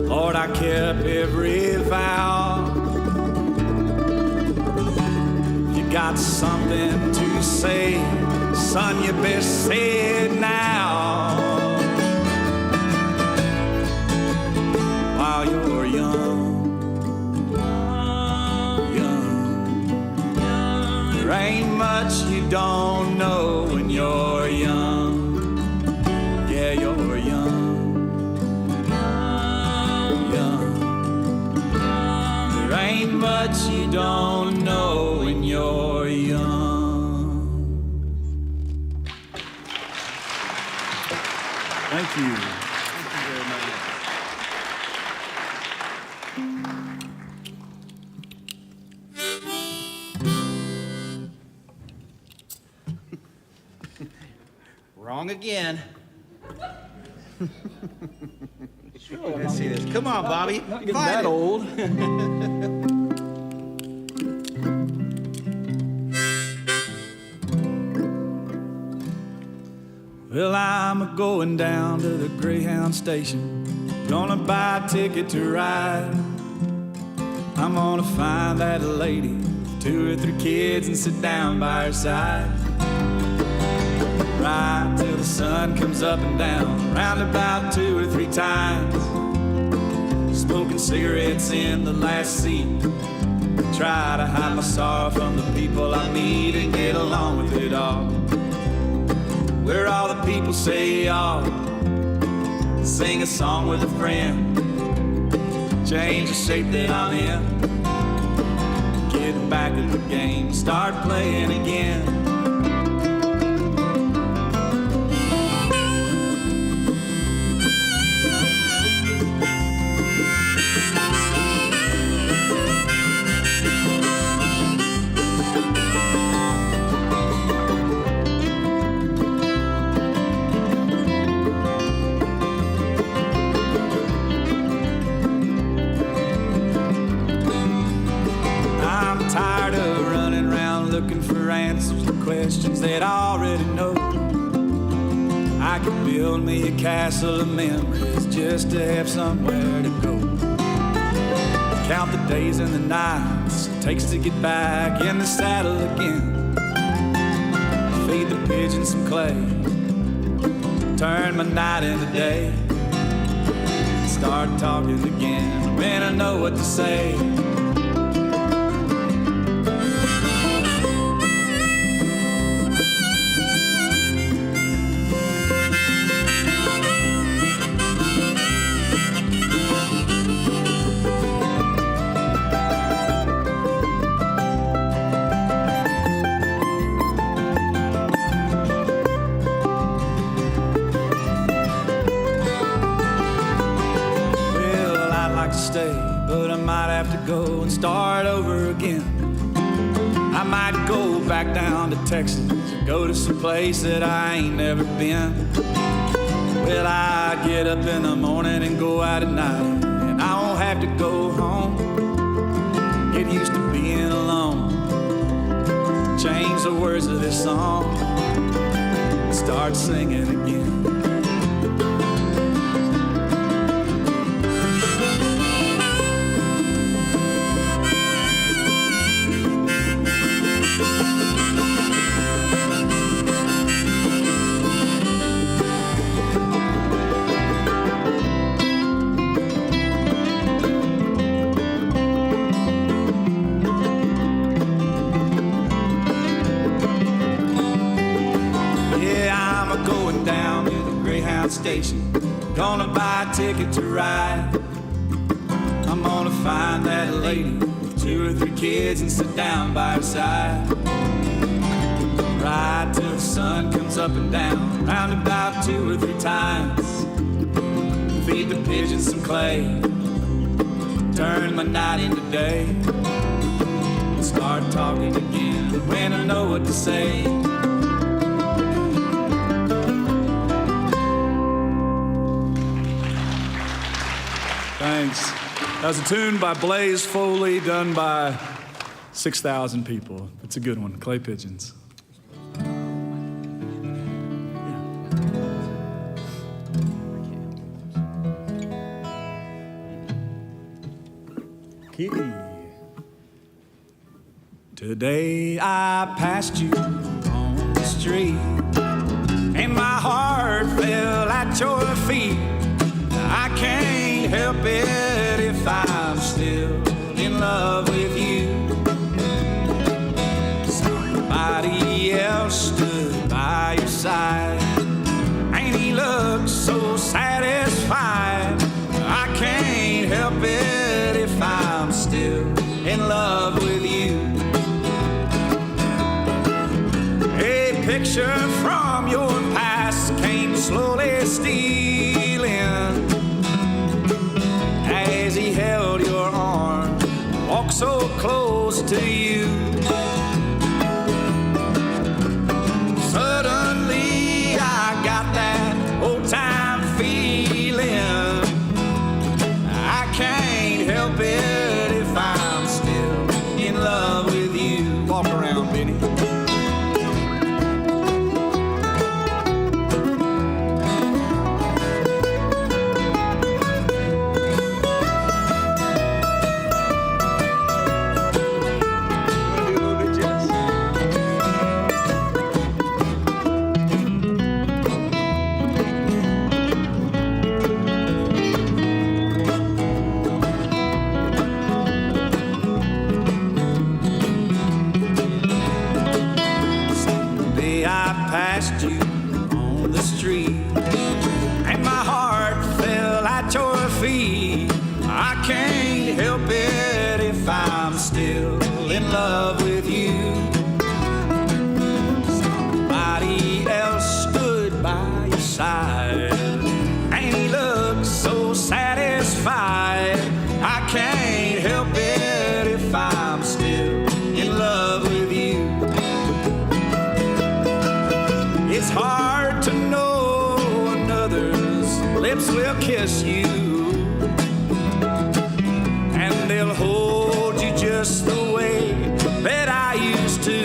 Lord, I kept every vow. If you got something to say, son, you best say it now. While you're young, there ain't much you don't know when you're young. Yeah, you're young. There ain't much you don't know when you're young. Thank you. Thank you very much. Wrong again. Let's see this. Come on, Bobby. Not getting Find that it. old. Well, I'm a-going down to the Greyhound station, gonna buy a ticket to ride. I'm gonna find that lady with 2 or 3 kids and sit down by her side. Ride till the sun comes up and down, round about 2 or 3 times. Smoking cigarettes in the last seat, try to hide my sorrow from the people I meet and get along with it all. Where all the people say y'all, sing a song with a friend, change the shape that I'm in, get back in the game, start playing again. Questions that I already know. I could build me a castle of memories just to have somewhere to go. Count the days and the nights it takes to get back in the saddle again. Feed the pigeons some clay, turn my night into day, start talking again when I know what to say. But I might have to go and start over again. I might go back down to Texas and go to some place that I ain't never been. Well, I get up in the morning and go out at night, and I won't have to go home. Get used to being alone. change the words of this song, start singing again. Station, gonna buy a ticket to ride. I'm gonna find that lady with 2 or 3 kids and sit down by her side. Ride till the sun comes up and down, round about 2 or 3 times. Feed the pigeons some clay, turn my night into day. Start talking again when I know what to say. Thanks. That was a tune by Blaze Foley, done by 6,000 people. It's a good one, Clay Pigeons. Key. Today I passed you on the street, and my heart fell at your feet. I can't help it if I'm still in love with you. Somebody else stood by your side, and he looked so satisfied. I can't help it if I'm still in love with you. A picture from your past came slowly stealing as he held your arm, walked so close to you. Suddenly I got that old time feeling. I can't help it if I'm still in love with you. Walk around, Benny. Past you on the street, and my heart fell at your feet. I can't help it if I'm still in love with you. Somebody else stood by your side, and he looked so satisfied. I can't help it if I'm still in love with you. It's hard to know another's lips will kiss you, and they'll hold you just the way that I used to.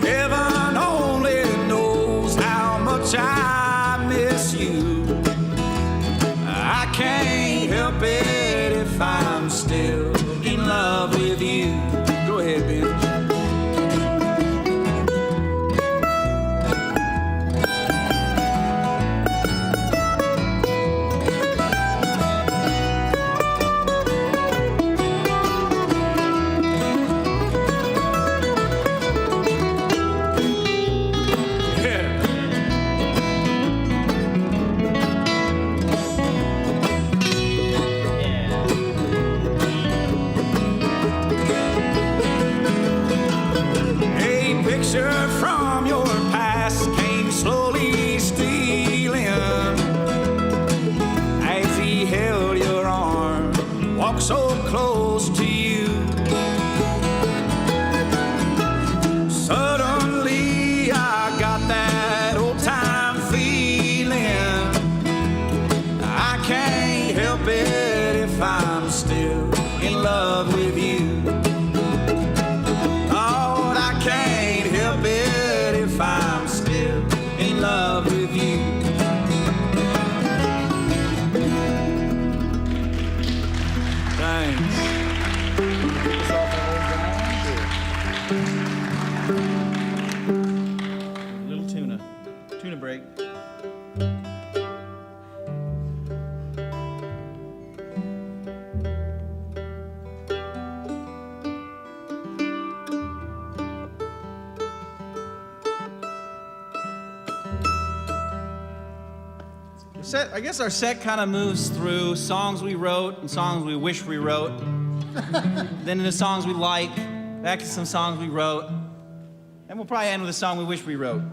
Heaven only knows how much I miss you. I can't help it if I'm still in love with you. Go ahead, Ben. Little tuna break. I guess our set kind of moves through songs we wrote and songs we wish we wrote, then into songs we like, back to some songs we wrote, and we'll probably end with a song we wish we wrote.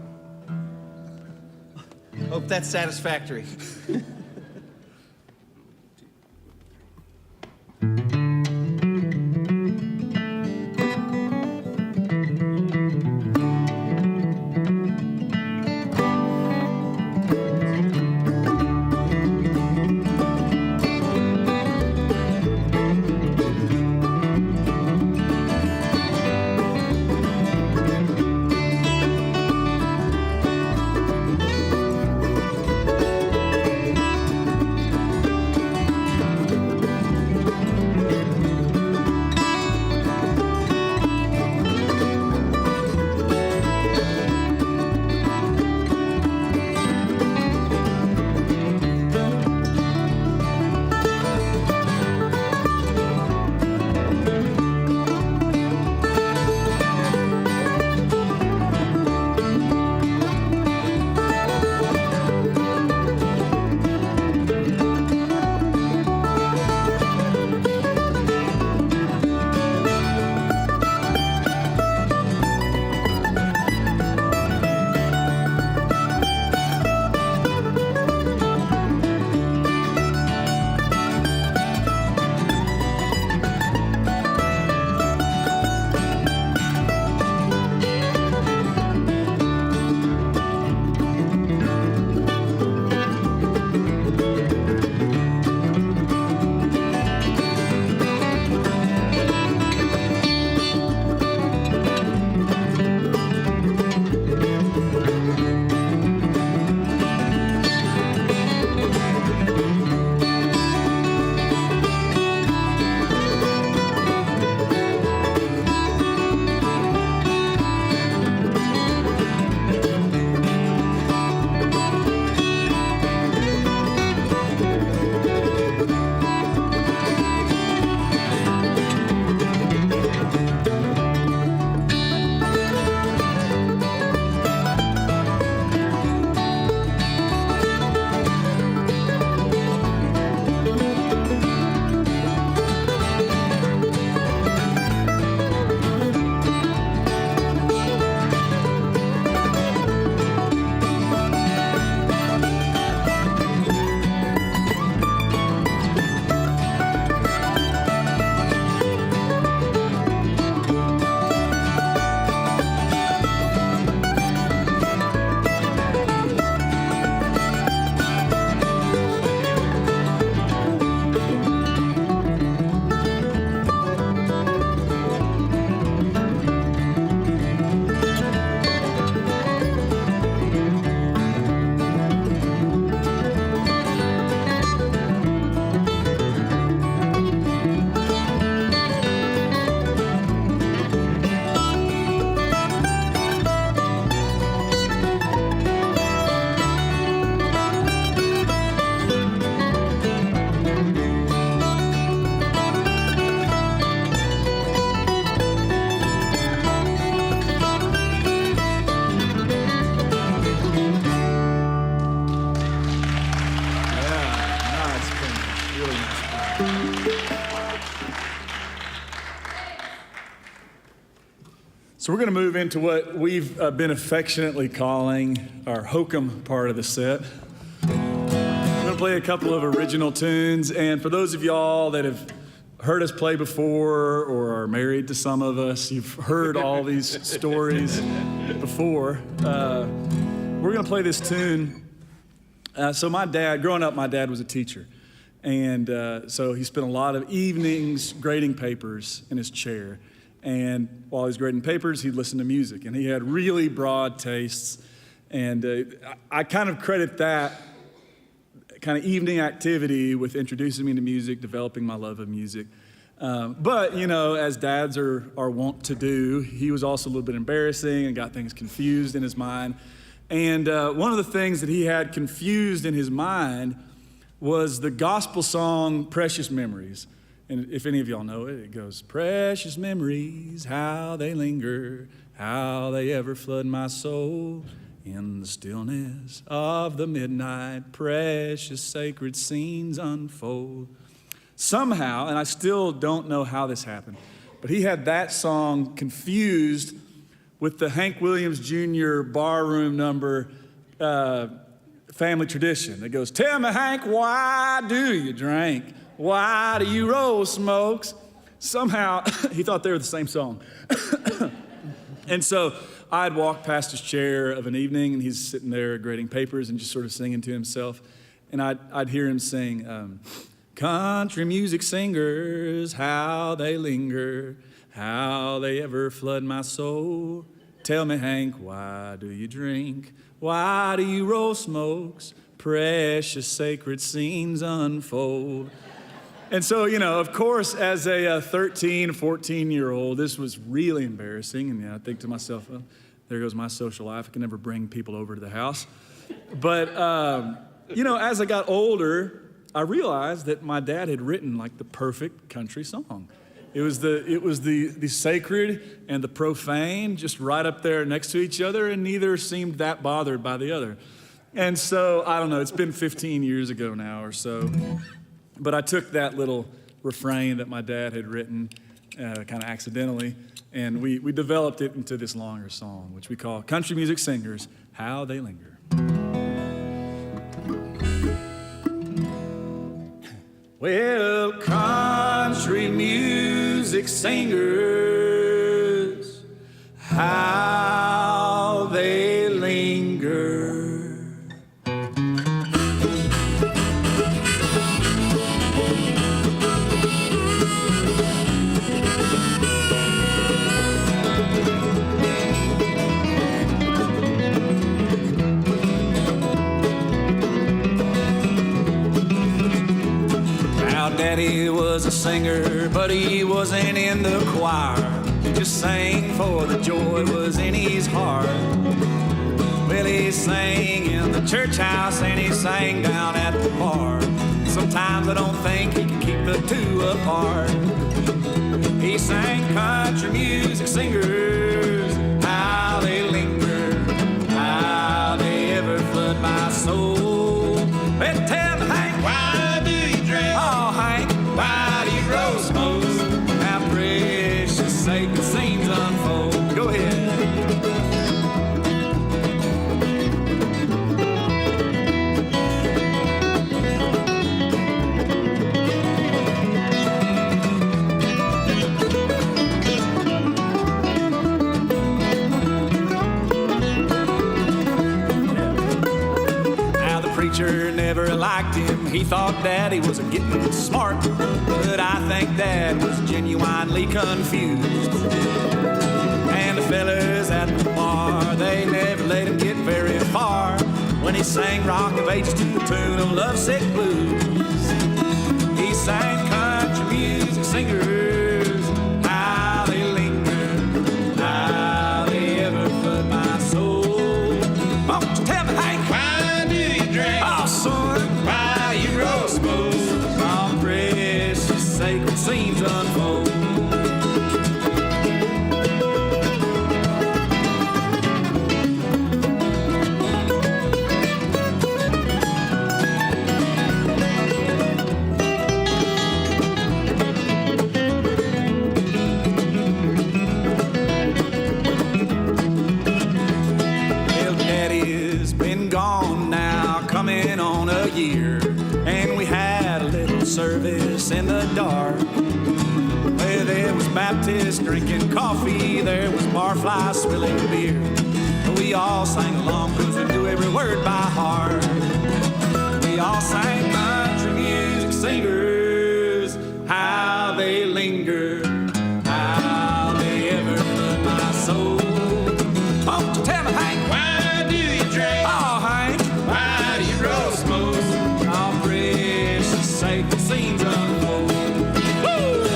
Hope that's satisfactory. So we're going to move into what we've been affectionately calling our hokum part of the set. We're going to play a couple of original tunes, and for those of y'all that have heard us play before or are married to some of us, you've heard all these stories before. We're going to play this tune. So my dad, growing up, my dad was a teacher. And so he spent a lot of evenings grading papers in his chair. And while he was grading papers, he'd listen to music. And he had really broad tastes. And I kind of credit that kind of evening activity with introducing me to music, developing my love of music. But, you know, as dads are wont to do, he was also a little bit embarrassing and got things confused in his mind. And one of the things that he had confused in his mind was the gospel song, Precious Memories. And if any of y'all know it, it goes, precious memories, how they linger, how they ever flood my soul. In the stillness of the midnight, precious sacred scenes unfold. Somehow, and I still don't know how this happened, but he had that song confused with the Hank Williams Jr. barroom number, Family Tradition. It goes, tell me, Hank, why do you drink? Why do you roll smokes? Somehow, he thought they were the same song. And so I'd walk past his chair of an evening, and he's sitting there grading papers and just sort of singing to himself. And I'd hear him sing, country music singers, how they linger, how they ever flood my soul. Tell me, Hank, why do you drink? Why do you roll smokes? Precious sacred scenes unfold. And so, you know, of course, as a 13, 14-year-old, this was really embarrassing. And I think to myself, well, there goes my social life. I can never bring people over to the house. But, you know, as I got older, I realized that my dad had written like the perfect country song. It was the sacred and the profane just right up there next to each other, and neither seemed that bothered by the other. And so, I don't know, it's been 15 years ago now or so. But I took that little refrain that my dad had written kind of accidentally, and we developed it into this longer song, which we call Country Music Singers, How They Linger. Well, country music singers, how they linger. Daddy was a singer, but he wasn't in the choir. He just sang for the joy was in his heart. Well, he sang in the church house and he sang down at the bar. Sometimes I don't think he can keep the two apart. He sang country music singers, how they linger, how they ever flood my soul. But tell me, Hank, why do you drink? Oh, Hank, why do you roll smokes? How precious sacred scenes unfold. Go ahead. Never liked him. He thought Daddy was getting smart, but I think Dad was genuinely confused. And the fellas at the bar, they never let him get very far when he sang Rock of Ages to the tune of Lovesick Blues. He sang country music singers, how they linger, how they ever flood my soul. Won't you tell me, Hank, why do you drink? Oh, son, why you roll smokes? All precious sacred scenes unfold. And we had a little service in the dark. Well, there was Baptists drinking coffee, there was barflies swilling beer. We all sang along because we knew every word by heart. We all sang country music singers, how they linger, how they ever flood my soul. Won't you tell me, Hank, why do you drink? Oh, Hank, why do you roll smoke? All precious sacred scenes unfold. Woo!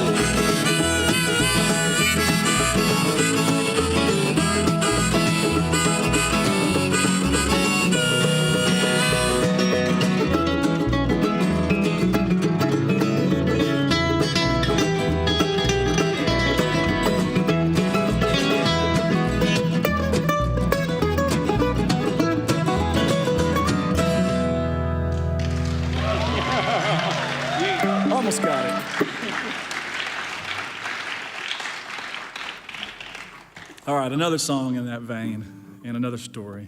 All right, another song in that vein and another story.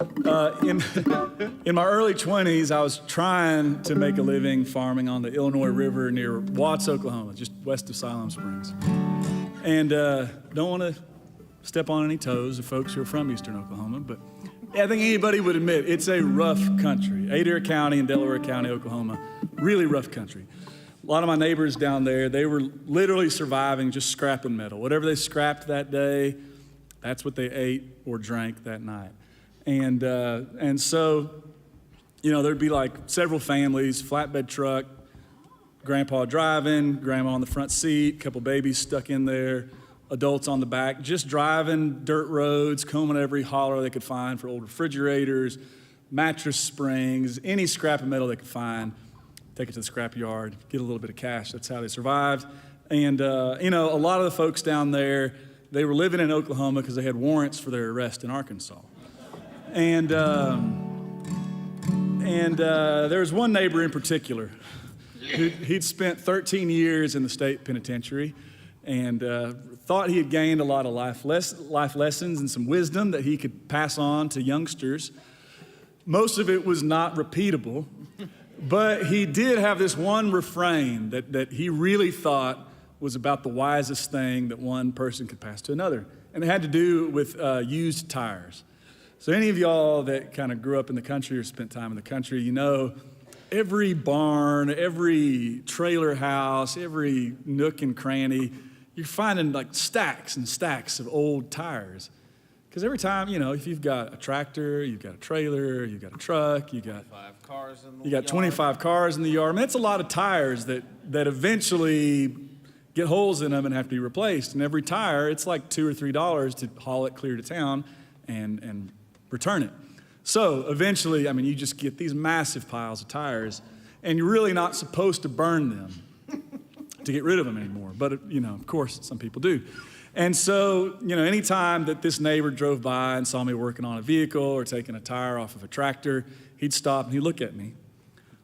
In my early 20s, I was trying to make a living farming on the Illinois River near Watts, Oklahoma, just west of Siloam Springs. And don't want to step on any toes of folks who are from eastern Oklahoma, but I think anybody would admit it's a rough country. Adair County and Delaware County, Oklahoma, really rough country. A lot of my neighbors down there, they were literally surviving just scrapping metal. Whatever they scrapped that day, that's what they ate or drank that night. And so, you know, there'd be like several families, flatbed truck, grandpa driving, grandma on the front seat, couple babies stuck in there, adults on the back, just driving dirt roads, combing every holler they could find for old refrigerators, mattress springs, any scrap of metal they could find, take it to the scrap yard, get a little bit of cash. That's how they survived. And, you know, a lot of the folks down there, they were living in Oklahoma because they had warrants for their arrest in Arkansas. And there was one neighbor in particular he'd spent 13 years in the state penitentiary and thought he had gained a lot of life lessons and some wisdom that he could pass on to youngsters. Most of it was not repeatable, but he did have this one refrain that he really thought was about the wisest thing that one person could pass to another, and it had to do with used tires. So any of y'all that kind of grew up in the country or spent time in the country, you know, every barn, every trailer house, every nook and cranny, you're finding like stacks and stacks of old tires. Because every time, you know, if you've got a tractor, you've got a trailer, you've got a truck, you got 25 cars in the yard. I mean, that's a lot of tires that eventually get holes in them and have to be replaced. And every tire, it's like $2 or $3 to haul it clear to town and return it. So eventually, I mean, you just get these massive piles of tires, and you're really not supposed to burn them to get rid of them anymore. But, you know, of course, some people do. And so, you know, anytime that this neighbor drove by and saw me working on a vehicle or taking a tire off of a tractor, he'd stop and he'd look at me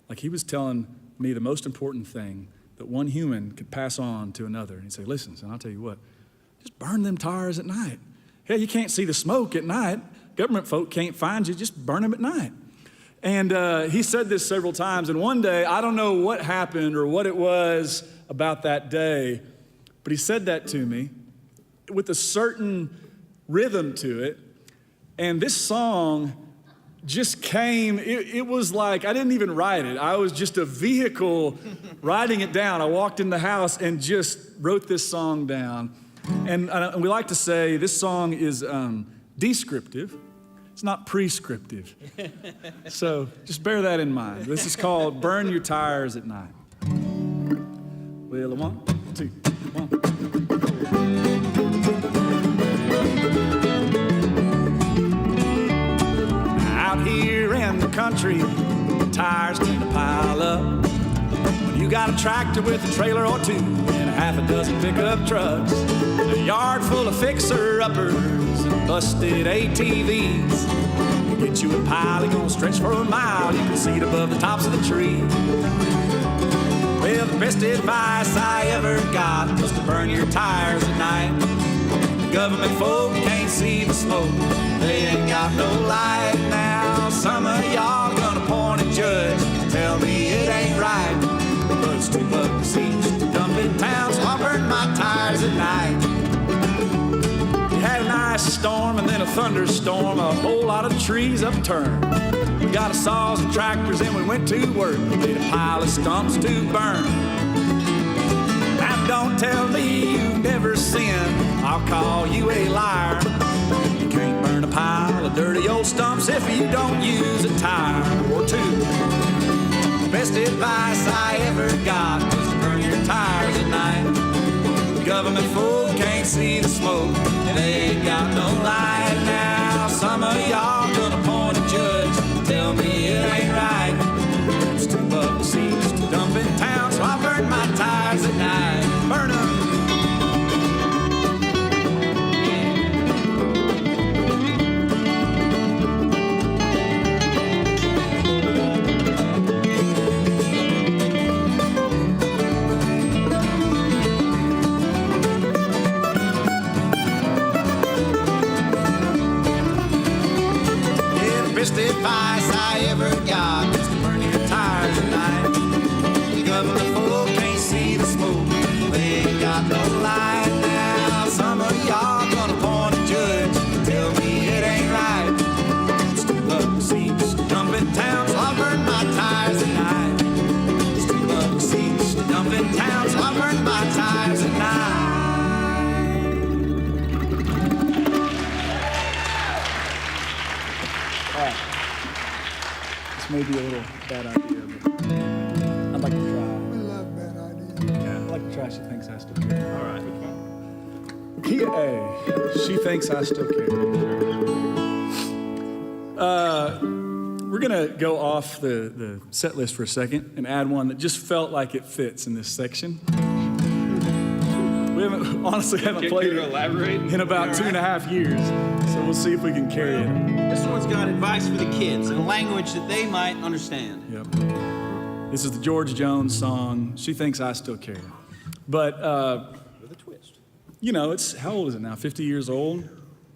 like he was telling me the most important thing that one human could pass on to another. And he'd say, listen, son, I'll tell you what, just burn them tires at night. Hell, you can't see the smoke at night. Government folk can't find you, just burn them at night. And he said this several times, and one day, I don't know what happened or what it was about that day, but he said that to me with a certain rhythm to it, and this song just came, it was like, I didn't even write it. I was just a vehicle writing it down. I walked in the house and just wrote this song down. And we like to say this song is descriptive. It's not prescriptive. So just bear that in mind. This is called Burn Your Tires at Night. Well, 1, 2, 1. Out here in the country, the tires tend to pile up. When you got a tractor with a trailer or two and a half a dozen pickup trucks, a yard full of fixer-uppers and busted ATVs, get you a pile, you're gonna stretch for a mile. You can see it above the tops of the trees. Well, the best advice I ever got was to burn your tires at night. The government folk can't see the smoke, they ain't got no light now. Some of y'all gonna point and judge, tell me it ain't right. But it's $2 each to dump in town, so I burn my tires at night. We had an ice storm and then a thunderstorm, a whole lot of trees upturned. We got our saws and tractors and we went to work. We made a pile of stumps to burn. Now don't tell me you've never sinned, I'll call you a liar. You can't burn a pile of dirty old stumps if you don't use a tire or two. The best advice I ever got was to burn your tires at night. The government folk can't see the smoke, they ain't got no light now. Some of y'all gonna point and judge, tell me it ain't right. It's $2 each to dump in town, so I burn my tires at night. Burn them. advice I ever got was to burn your tires at night. A couple of folk can't see the smoke, they ain't got no light. Now some of y'all gonna point a judge and tell me it ain't right. It's too much seats to dump in town, so I burn my tires at night. It's too much seats to dump in town, so I burn my tires at night. This may be a little bad idea, but I'd like to We try. love bad ideas. Yeah, I'd like to try She Thinks I Still Care. All right. Key A, She Thinks I Still Care. We're going to go off the set list for a second and add one that just felt like it fits in this section. We honestly haven't played it in about 2.5 years, so we'll see if we can carry it. This one's got advice for the kids in a language that they might understand. Yep. This is the George Jones song, She Thinks I Still Care. But, With a twist. you know, it's, how old is it now? 50 years old?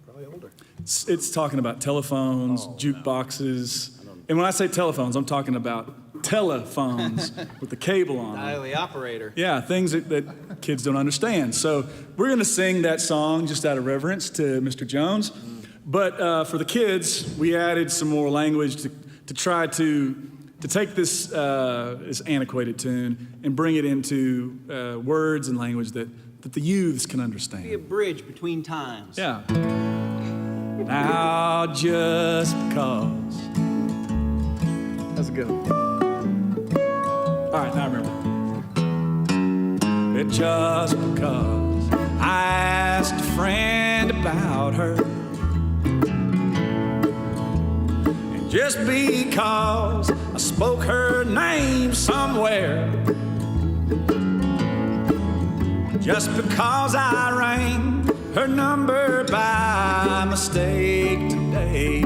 Probably older. It's talking about telephones, jukeboxes. And when I say telephones, I'm talking about telephones with the cable on them. Dial-the operator. Yeah, things that kids don't understand. So we're going to sing that song just out of reverence to Mr. Jones. But for the kids, we added some more language to try to take this antiquated tune and bring it into words and language that the youths can Be a understand. bridge between times. Yeah. Now just because. How's it go? All right, now I remember. But just because I asked a friend about her, and just because I spoke her name somewhere, just because I rang her number by mistake today,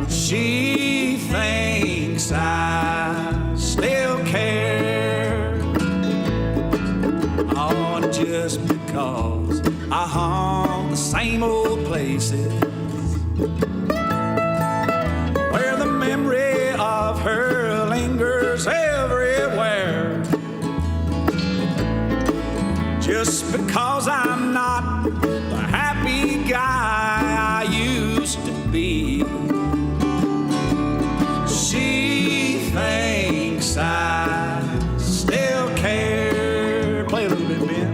she thinks I still care. Oh, and just because I haunt the same old places where the memory of her lingers everywhere, just because I'm not the happy guy I used to be, she thinks I still care. Play a little bit, Ben.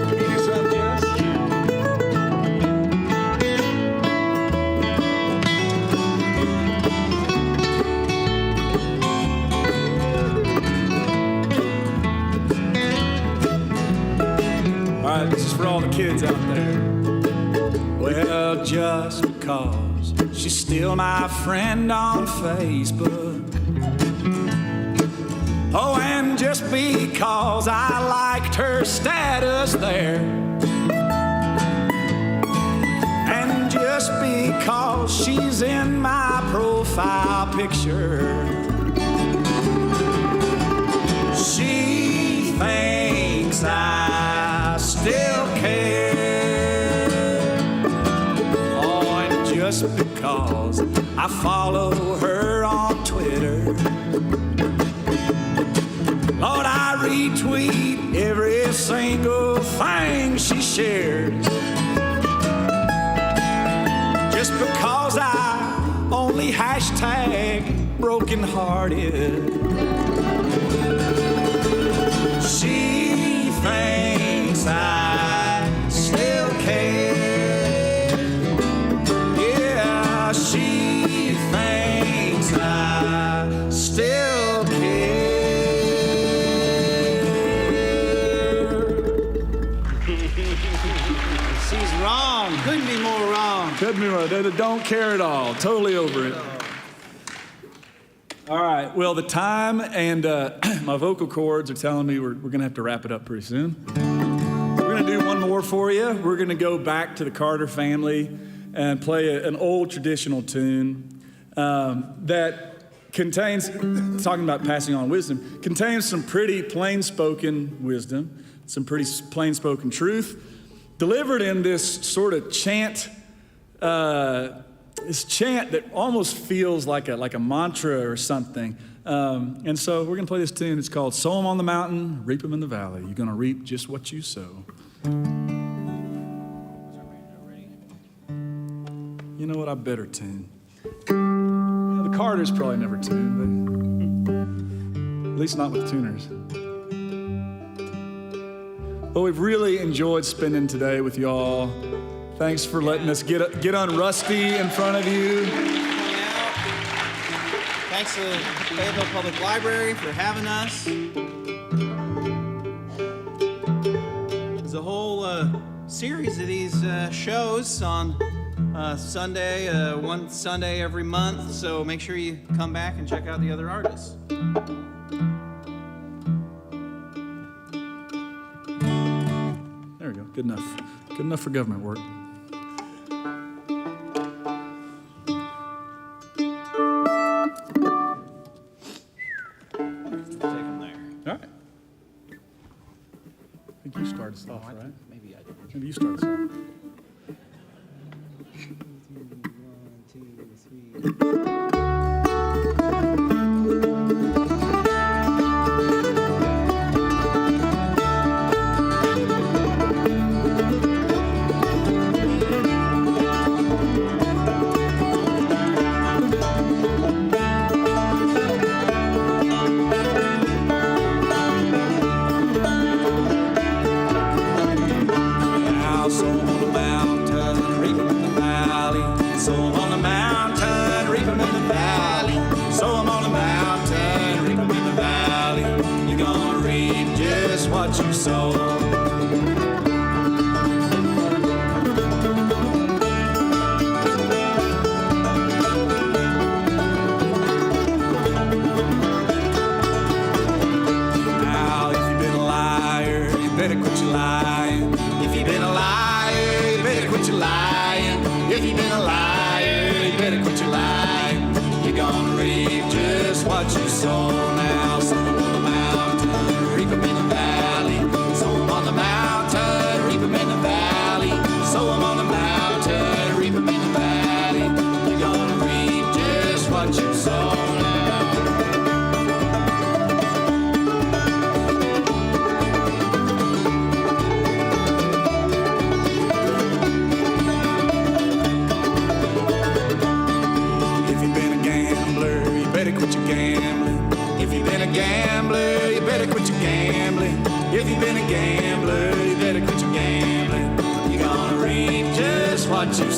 Can you do something, Jess? All right, this is for all the kids out there. Well, just because she's still my friend on Facebook. Oh, and just because I liked her status there. And just because she's in my profile picture, she thinks I still care. Oh, and just because I follow her on Twitter, Lord, I retweet every single thing she shares. Just because I only hashtag brokenhearted, she thinks I still care. Yeah, she thinks I still care. She's wrong. Couldn't be more wrong. Couldn't be wrong. They don't care at all. Totally over it. All right. Well, the time and my vocal cords are telling me we're going to have to wrap it up pretty soon. We're going to do one more for you. We're going to go back to the Carter family and play an old traditional tune that contains, talking about passing on wisdom, contains some pretty plain-spoken wisdom, some pretty plain-spoken truth, delivered in this sort of chant, this chant that almost feels like a mantra or something. And so we're going to play this tune. It's called Sow 'em on the mountain, reap 'em in the valley. You're going to reap just what you sow. You know what? I better tune. The Carters probably never tuned, but at least not with tuners. But we've really enjoyed spending today with y'all. Thanks for letting us get unrusty in front of you. Thanks to Fayetteville Public Library for having us. There's a whole series of these shows on Sunday, one Sunday every month, so make sure you come back and check out the other artists. There we go, good enough. Good enough for government work. Take them there. All right. I think you started us off, right? Maybe I did. Maybe you started us off. 1, 2, 3.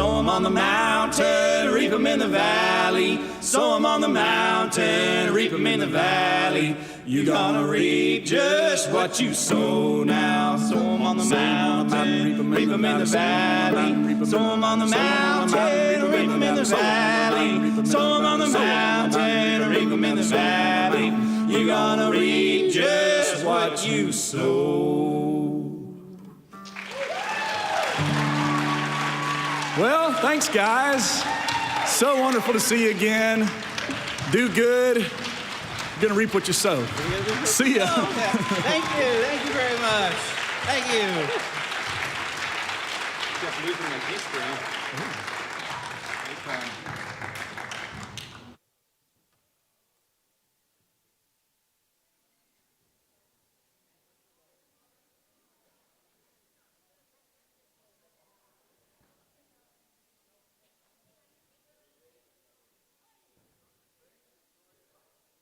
sow 'em on the mountain, reap 'em in the valley. Sow 'em on the mountain, reap 'em in the valley. You're gonna reap just what you sow now. Sow 'em on the mountain, reap 'em in the valley. Sow 'em on the mountain, reap 'em in the valley. Sow 'em on the mountain, reap 'em in the valley. You're gonna reap just what you sow. Well, thanks, guys. So wonderful to see you again. Do good. You're gonna reap what you sow. See ya. Thank you very much. Thank you. Jeff Lutheran at East Green.